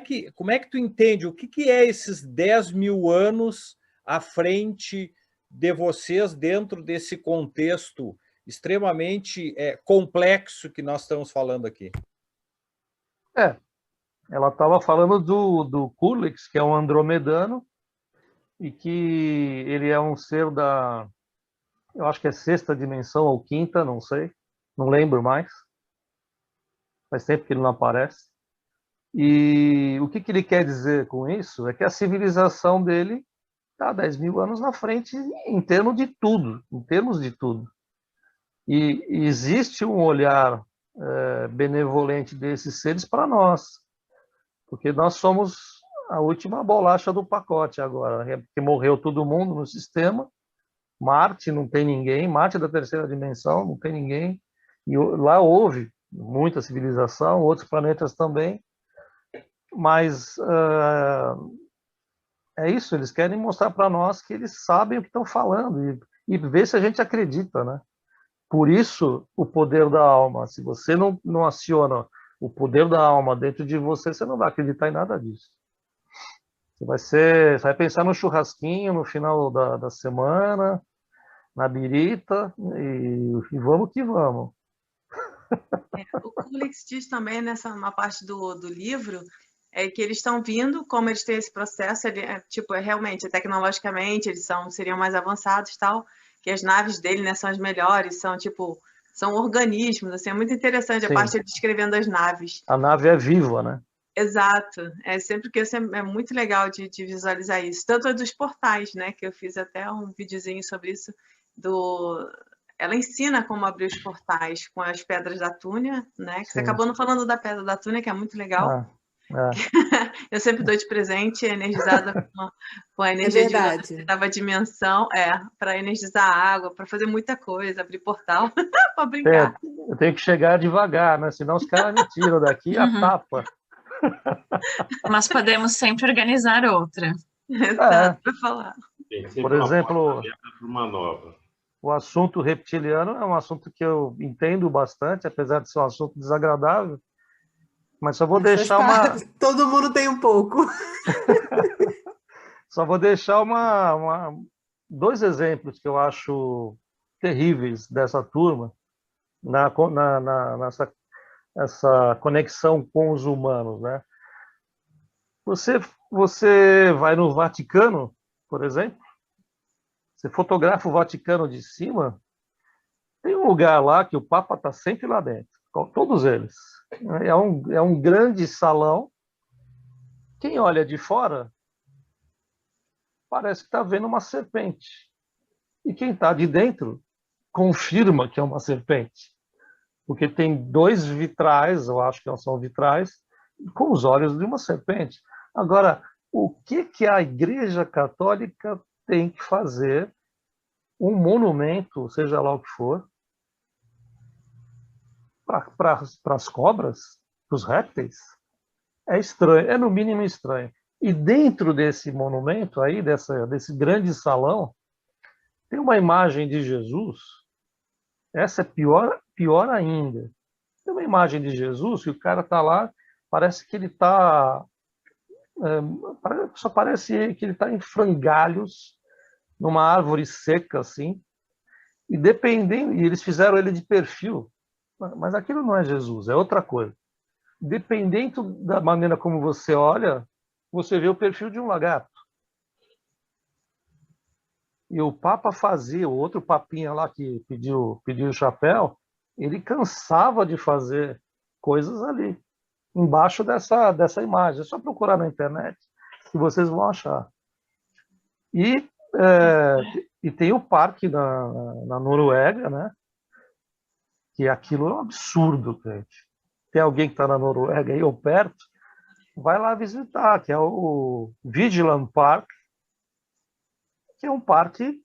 é que tu entende o que é esses 10 mil anos à frente de vocês dentro desse contexto extremamente complexo que nós estamos falando aqui? Ela estava falando do Kulix, que é um andromedano, e que ele é um ser eu acho que é sexta dimensão ou quinta, não sei, não lembro mais. Faz tempo que ele não aparece. E o que ele quer dizer com isso é que a civilização dele está 10 mil anos na frente em termos de tudo, E existe um olhar benevolente desses seres para nós, porque nós somos a última bolacha do pacote agora, porque morreu todo mundo no sistema, Marte não tem ninguém, Marte é da terceira dimensão, não tem ninguém, e lá houve muita civilização, outros planetas também, mas é isso, eles querem mostrar para nós que eles sabem o que estão falando e ver se a gente acredita, né? Por isso, o poder da alma. Se você não aciona o poder da alma dentro de você, você não vai acreditar em nada disso. Você vai pensar no churrasquinho no final da semana, na birita, e vamos que vamos. O Kulix diz também, numa parte do livro, que eles estão vindo, como eles têm esse processo, realmente, tecnologicamente, eles seriam mais avançados e tal, que as naves dele, né, são as melhores, são organismos, assim, é muito interessante. Sim. A parte de descrevendo as naves. A nave é viva, né? Exato, é muito legal de visualizar isso, tanto a dos portais, né, que eu fiz até um videozinho sobre isso, ela ensina como abrir os portais com as pedras da Túnia, né, que Sim. Você acabou não falando da pedra da Túnia, que é muito legal. Eu sempre dou de presente, energizada com a energia de oitava dimensão, para energizar a água, para fazer muita coisa, abrir portal, para brincar. Eu tenho que chegar devagar, né? Senão os caras me tiram daqui a tapa. Mas podemos sempre organizar outra. Exato, para falar. Por exemplo, o assunto reptiliano é um assunto que eu entendo bastante, apesar de ser um assunto desagradável. Mas só vou deixar Todo mundo tem um pouco. Só vou deixar dois exemplos que eu acho terríveis dessa turma nessa conexão com os humanos, né? Você vai no Vaticano, por exemplo, você fotografa o Vaticano de cima, tem um lugar lá que o Papa está sempre lá dentro, todos eles. É um grande salão. Quem olha de fora parece que está vendo uma serpente. E quem está de dentro confirma que é uma serpente. porque tem 2 vitrais, eu acho que são vitrais, com os olhos de uma serpente. Agora, o que a Igreja Católica tem que fazer um monumento, seja lá o que for, para as cobras, para os répteis? É estranho, é no mínimo estranho. E dentro desse monumento aí, desse grande salão, tem uma imagem de Jesus. Essa é pior ainda. Tem uma imagem de Jesus que o cara está lá, parece que ele está... só parece que ele está em frangalhos, numa árvore seca, assim, e eles fizeram ele de perfil, mas aquilo não é Jesus, é outra coisa. Dependendo da maneira como você olha, você vê o perfil de um lagarto. E o Papa fazia, o outro papinha lá que pediu o chapéu, ele cansava de fazer coisas ali, embaixo dessa imagem. É só procurar na internet que vocês vão achar. E tem o parque na Noruega, né? Que aquilo é um absurdo, gente. Tem alguém que está na Noruega aí ou perto, vai lá visitar, que é o Vigeland Park, que é um parque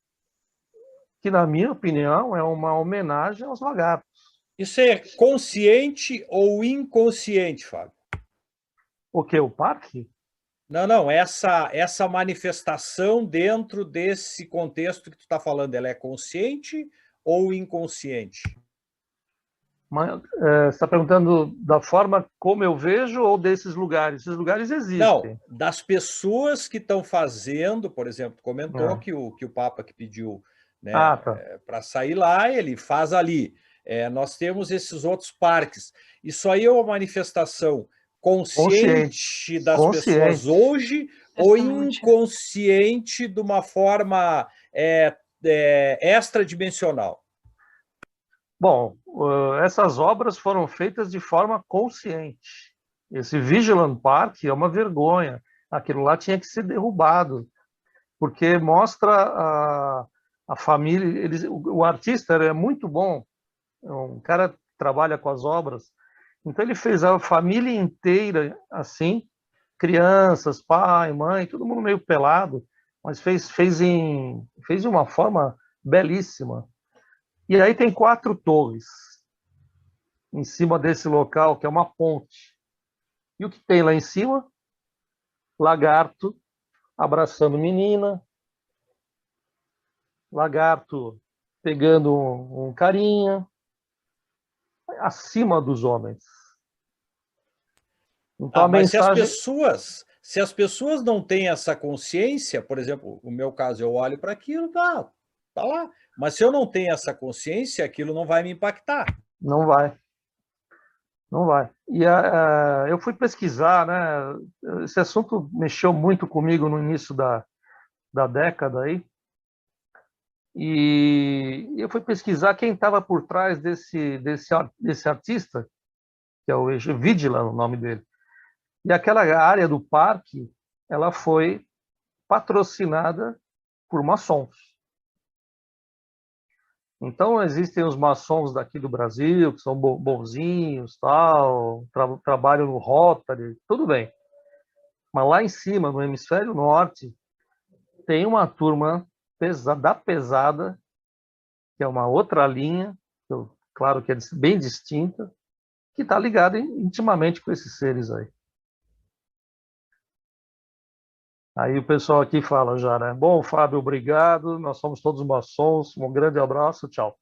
que, na minha opinião, é uma homenagem aos lagartos. Isso é consciente ou inconsciente, Fábio? O que? O parque? Não. Essa manifestação dentro desse contexto que tu está falando, ela é consciente ou inconsciente? Mas, você está perguntando da forma como eu vejo ou desses lugares? Esses lugares existem. Não, das pessoas que estão fazendo, por exemplo, comentou que o Papa que pediu, né, para sair lá, ele faz ali. Nós temos esses outros parques. Isso aí é uma manifestação consciente das pessoas hoje ou inconsciente de uma forma extradimensional? Bom, essas obras foram feitas de forma consciente. Esse Vigeland Park é uma vergonha. Aquilo lá tinha que ser derrubado, porque mostra a família. O artista é muito bom, um cara que trabalha com as obras. Então ele fez a família inteira assim, crianças, pai, mãe, todo mundo meio pelado, mas fez de uma forma belíssima. E aí tem 4 torres em cima desse local, que é uma ponte. E o que tem lá em cima? Lagarto abraçando menina, lagarto pegando um carinha, acima dos homens. Então a mas mensagem... se as pessoas não têm essa consciência, por exemplo, no meu caso, eu olho para aquilo, tá lá. Mas se eu não tenho essa consciência, aquilo não vai me impactar. Não vai. E eu fui pesquisar, né? Esse assunto mexeu muito comigo no início da década aí. E eu fui pesquisar quem estava por trás desse artista, que é o Vigeland, o nome dele. E aquela área do parque, ela foi patrocinada por maçons. Então, existem os maçons daqui do Brasil, que são bonzinhos, trabalham no Rotary, tudo bem. Mas lá em cima, no hemisfério norte, tem uma turma da pesada, que é uma outra linha, claro que é bem distinta, que está ligada intimamente com esses seres aí. Aí o pessoal aqui fala já, né? Bom, Fábio, obrigado. Nós somos todos maçons. Um grande abraço. Tchau.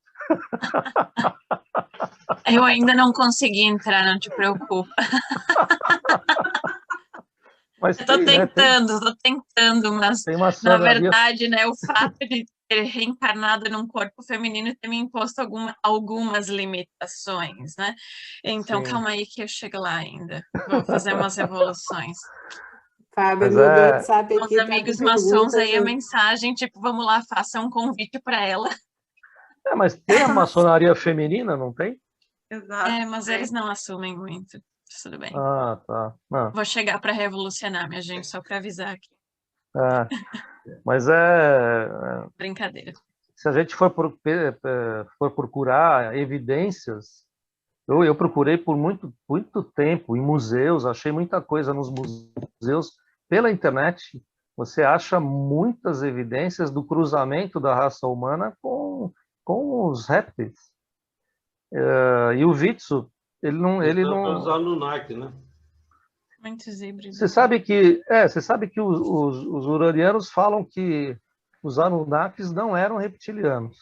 Eu ainda não consegui entrar, não te preocupa. Mas eu tô tentando, mas na verdade, né, o fato de ter reencarnado num corpo feminino tem me imposto algumas limitações, né? Então, calma aí que eu chego lá ainda. Vou fazer umas evoluções. Fábio, no WhatsApp aqui os amigos maçons aí, a mensagem, tipo, vamos lá, faça um convite para ela. Mas tem a maçonaria feminina, não tem? Exato. Mas eles não assumem muito. Tudo bem. Tá. Vou chegar para revolucionar, minha gente, só para avisar aqui. Mas brincadeira. Se a gente for procurar evidências, Eu procurei por muito tempo em museus, achei muita coisa nos museus. Pela internet, você acha muitas evidências do cruzamento da raça humana com os répteis. E o Witzel, ele não... Os Anunnaki, né? Muitos híbridos. Você sabe que os uranianos falam que os Anunnakis não eram reptilianos.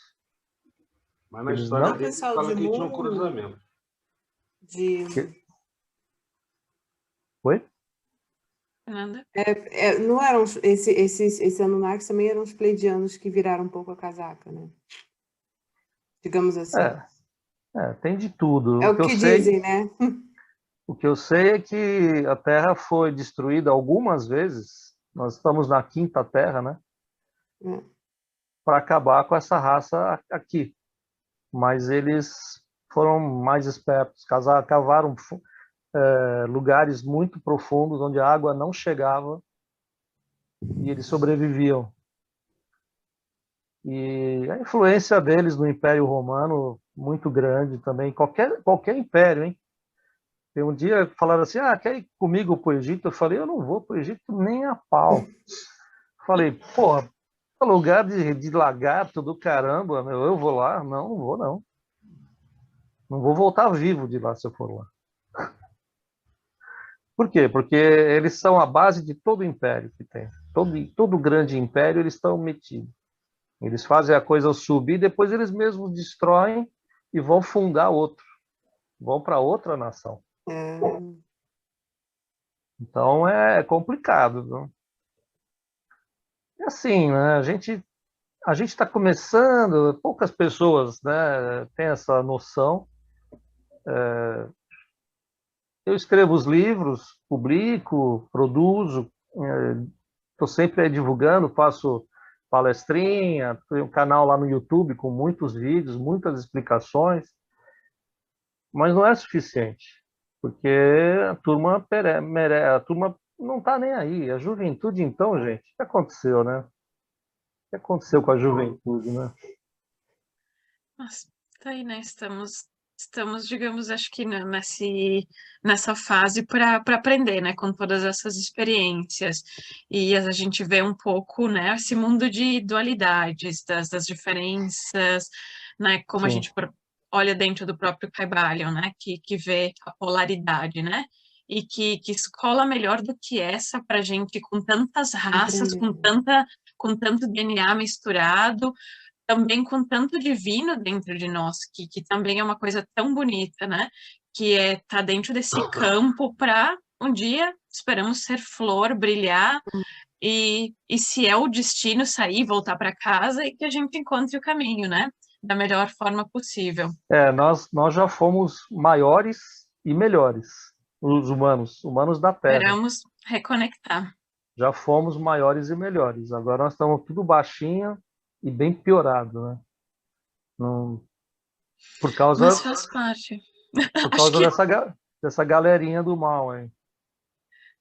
Mas na Eles história não... deles fala que tinha um cruzamento. Oi? Fernanda? Não eram esses Anunnakis também eram os pleidianos que viraram um pouco a casaca, né? Digamos assim. Tem de tudo. É o que dizem, né? O que eu sei é que a Terra foi destruída algumas vezes. Nós estamos na quinta Terra, né? Para acabar com essa raça aqui. Mas eles foram mais espertos, cavaram lugares muito profundos onde a água não chegava e eles sobreviviam. E a influência deles no Império Romano muito grande também, qualquer império, hein? Tem um dia falaram assim, quer ir comigo para o Egito? Eu falei, eu não vou para o Egito nem a pau. Falei, porra, lugar de lagarto do caramba, meu, eu vou lá? Não vou não. Não vou voltar vivo de lá se eu for lá. Por quê? Porque eles são a base de todo império que tem. Todo grande império, eles estão metidos. Eles fazem a coisa subir, depois eles mesmos destroem e vão fundar outro. Vão para outra nação. Então é complicado, viu? E assim, né, a gente está começando, poucas pessoas, né, têm essa noção. Eu escrevo os livros, publico, produzo, estou sempre divulgando, faço palestrinha, tenho um canal lá no YouTube com muitos vídeos, muitas explicações, mas não é suficiente, porque a turma não está nem aí. A juventude, então, gente, o que aconteceu, né? O que aconteceu com a juventude, né? Mas tá aí, né? Estamos, digamos, acho que nessa fase para aprender, né, com todas essas experiências. E a gente vê um pouco, né, esse mundo de dualidades, das diferenças, né, como a Sim. gente olha dentro do próprio Kybalion, né, que vê a polaridade, né, e que escola melhor do que essa para gente com tantas raças, com tanto DNA misturado, também com tanto divino dentro de nós, que também é uma coisa tão bonita, né? Que tá dentro desse campo para um dia, esperamos ser flor, brilhar, e se é o destino sair, voltar para casa e que a gente encontre o caminho, né? Da melhor forma possível. Nós já fomos maiores e melhores, os humanos da Terra. Esperamos reconectar. Já fomos maiores e melhores. Agora nós estamos tudo baixinho e bem piorado, né? Por causa, mas faz parte. Por causa dessa galerinha do mal, hein?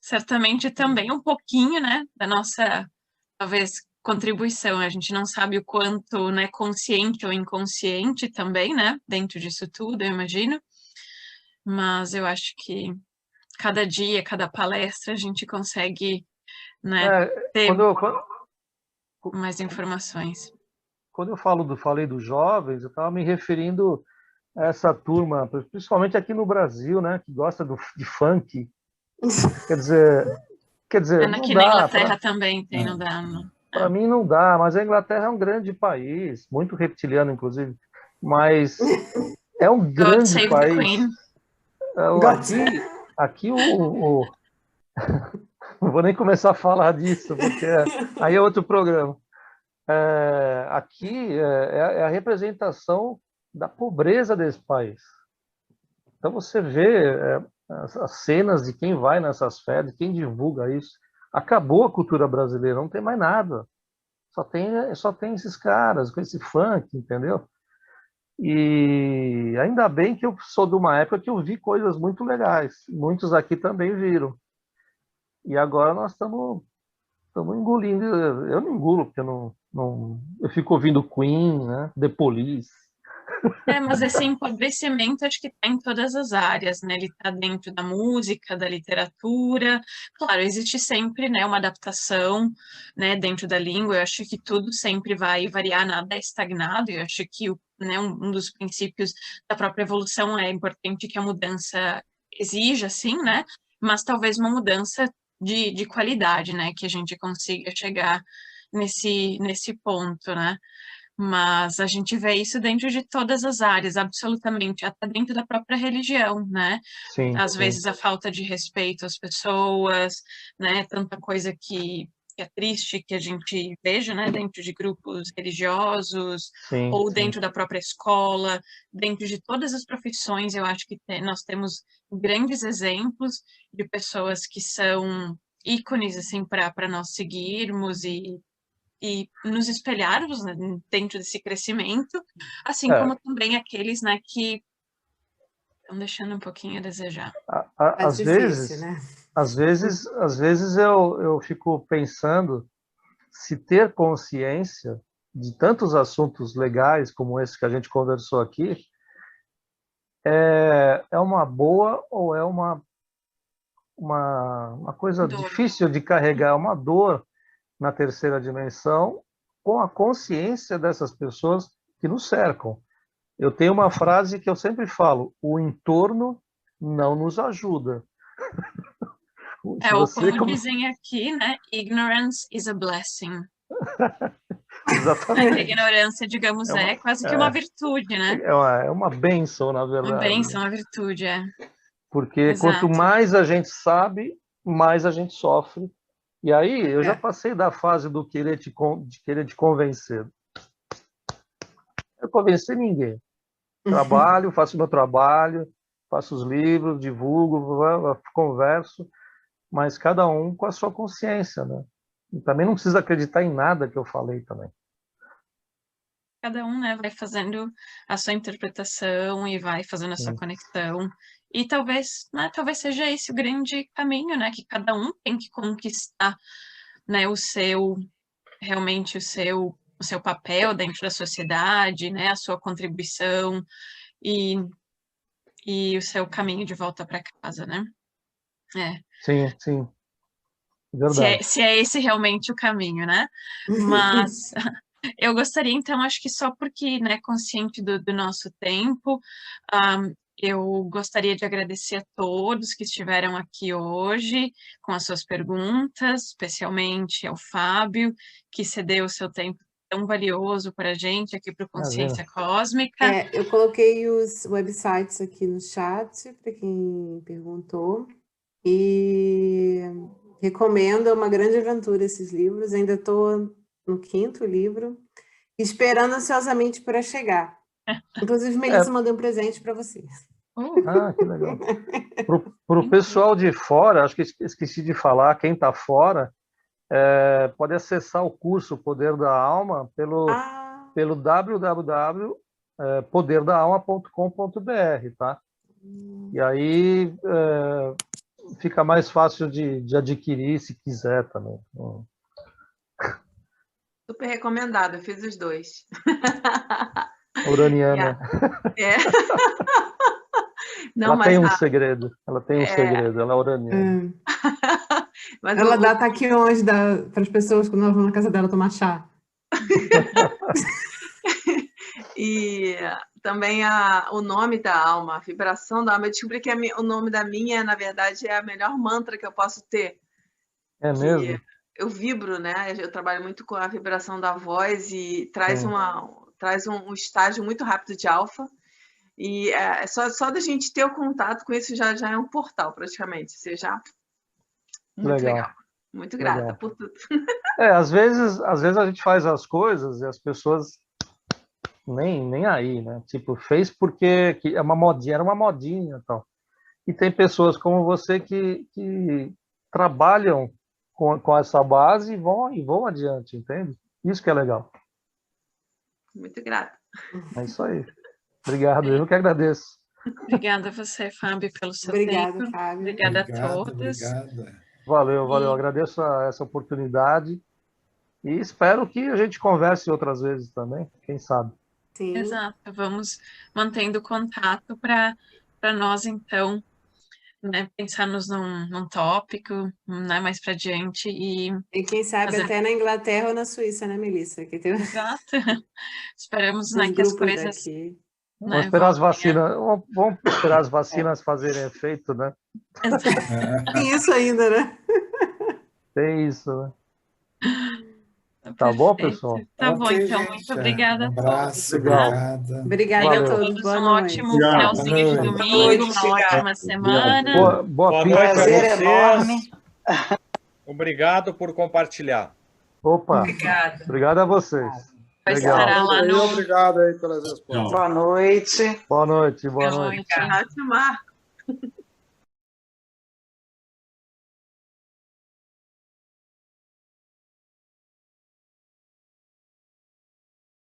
Certamente também um pouquinho, né, da nossa, talvez, contribuição. A gente não sabe o quanto, né, consciente ou inconsciente também, né, dentro disso tudo, eu imagino. Mas eu acho que cada dia, cada palestra, a gente consegue, né, ter mais informações. Quando eu falei dos jovens, eu estava me referindo a essa turma, principalmente aqui no Brasil, né, que gosta de funk. Quer dizer, Aqui na Inglaterra também tem, não dá. Para mim não dá, mas a Inglaterra é um grande país, muito reptiliano, inclusive, mas é um grande país. Aqui não vou nem começar a falar disso, porque aí é outro programa. Aqui é a representação da pobreza desse país. Então você vê as cenas de quem vai nessas festas, quem divulga isso. Acabou a cultura brasileira, não tem mais nada. Só tem esses caras com esse funk, entendeu? E ainda bem que eu sou de uma época que eu vi coisas muito legais. Muitos aqui também viram. E agora nós estamos engolindo. Eu não engulo, porque eu fico ouvindo Queen, né? The Police. Mas esse empobrecimento acho que está em todas as áreas, né? Ele está dentro da música, da literatura. Claro, existe sempre, né, uma adaptação, né, dentro da língua. Eu acho que tudo sempre vai variar, nada é estagnado. Eu acho que né, um dos princípios da própria evolução é importante que a mudança exija, sim, né? Mas talvez uma mudança de qualidade, né? Que a gente consiga chegar nesse ponto, né? Mas a gente vê isso dentro de todas as áreas, absolutamente, até dentro da própria religião, né? Sim, Às sim. vezes a falta de respeito às pessoas, né? Tanta coisa que é triste que a gente veja, né? Dentro de grupos religiosos, Sim, ou sim. dentro da própria escola, dentro de todas as profissões, eu acho que nós temos grandes exemplos de pessoas que são ícones, assim, para nós seguirmos e nos espelharmos, né, dentro desse crescimento, assim como também aqueles, né, que estão deixando um pouquinho a desejar. Às difícil, vezes, né? às vezes eu fico pensando se ter consciência de tantos assuntos legais como esse que a gente conversou aqui é uma boa ou é uma coisa Dor. difícil de carregar, uma dor na terceira dimensão, com a consciência dessas pessoas que nos cercam. Eu tenho uma frase que eu sempre falo: o entorno não nos ajuda. Se Ou você como dizem aqui, né? Ignorance is a blessing. Exatamente. A ignorância, digamos, é quase que uma virtude, né? É uma bênção, na verdade. Uma bênção, uma virtude, Porque Exato. quanto mais a gente sabe, mais a gente sofre. E aí eu já passei da fase do querer te convencer. Eu convencer ninguém. Trabalho, faço meu trabalho, faço os livros, divulgo, converso, mas cada um com a sua consciência, né? E também não precisa acreditar em nada que eu falei também. Cada um, né, vai fazendo a sua interpretação e vai fazendo a sua conexão. E talvez, né, talvez seja esse o grande caminho, né, que cada um tem que conquistar, né, realmente o seu papel dentro da sociedade, né, a sua contribuição e o seu caminho de volta para casa, né? Sim, sim. Verdade. Se é esse realmente o caminho, né? Mas eu gostaria, então, acho que só porque, né, consciente do nosso tempo, eu gostaria de agradecer a todos que estiveram aqui hoje com as suas perguntas, especialmente ao Fábio, que cedeu o seu tempo tão valioso para a gente aqui para o Consciência Cósmica. Eu coloquei os websites aqui no chat para quem perguntou e recomendo, é uma grande aventura esses livros. Ainda estou no 5º livro, esperando ansiosamente para chegar. Inclusive, Melissa mandou um presente para você. Que legal. Para o pessoal de fora, acho que esqueci de falar, quem está fora, pode acessar o curso Poder da Alma pelo www.poderdaalma.com.br, tá? E aí fica mais fácil de adquirir se quiser também. Super recomendado, eu fiz os dois. Uraniana. Não, ela tem um segredo. Ela tem um segredo, ela é uraniana. Mas ela dá taquiões para as pessoas quando elas vão na casa dela tomar chá. E também o nome da alma, a vibração da alma. Eu descobri que o nome da minha, na verdade, é a melhor mantra que eu posso ter. É mesmo? Eu vibro, né? Eu trabalho muito com a vibração da voz e traz um estágio muito rápido de alfa. E só da gente ter o contato com isso já é um portal, praticamente. Ou seja, muito legal. Muito grata por tudo. Às vezes a gente faz as coisas e as pessoas nem aí, né? Tipo, fez porque é uma modinha, era uma modinha e tal. E tem pessoas como você que trabalham com essa base e vão adiante, entende? Isso que é legal. Muito grata. É isso aí. Obrigado, eu que agradeço. Obrigada a você, Fábio, pelo seu tempo. Fábio. Obrigada a todos. Valeu. Agradeço essa oportunidade e espero que a gente converse outras vezes também, quem sabe. Sim. Exato, vamos mantendo contato para nós, então, né, pensarmos num tópico, né, mais para diante e quem sabe fazer... até na Inglaterra ou na Suíça, né, Melissa? Que tem... Exato. Esperamos, né, Os que as grupos coisas... daqui. Vamos né, esperar as voltem vacinas, vamos esperar as vacinas fazerem efeito, né? Tem isso ainda, né? Tem isso, né? Tá bom, perfeito. pessoal? Tá bom, Ok, então, gente. muito obrigada Um a todos. abraço, Legal. obrigada. Obrigada Valeu. a todos. Todos Boa um noite. ótimo finalzinho de Boa domingo, uma ótima semana. Boa noite a Prazer vocês. enorme. Obrigado por compartilhar. Opa, Obrigada. obrigado a vocês. Vai Legal. estar lá no... Obrigado aí pelas respostas. Boa noite. Boa noite, boa Boa noite. noite. Tchau, Marco.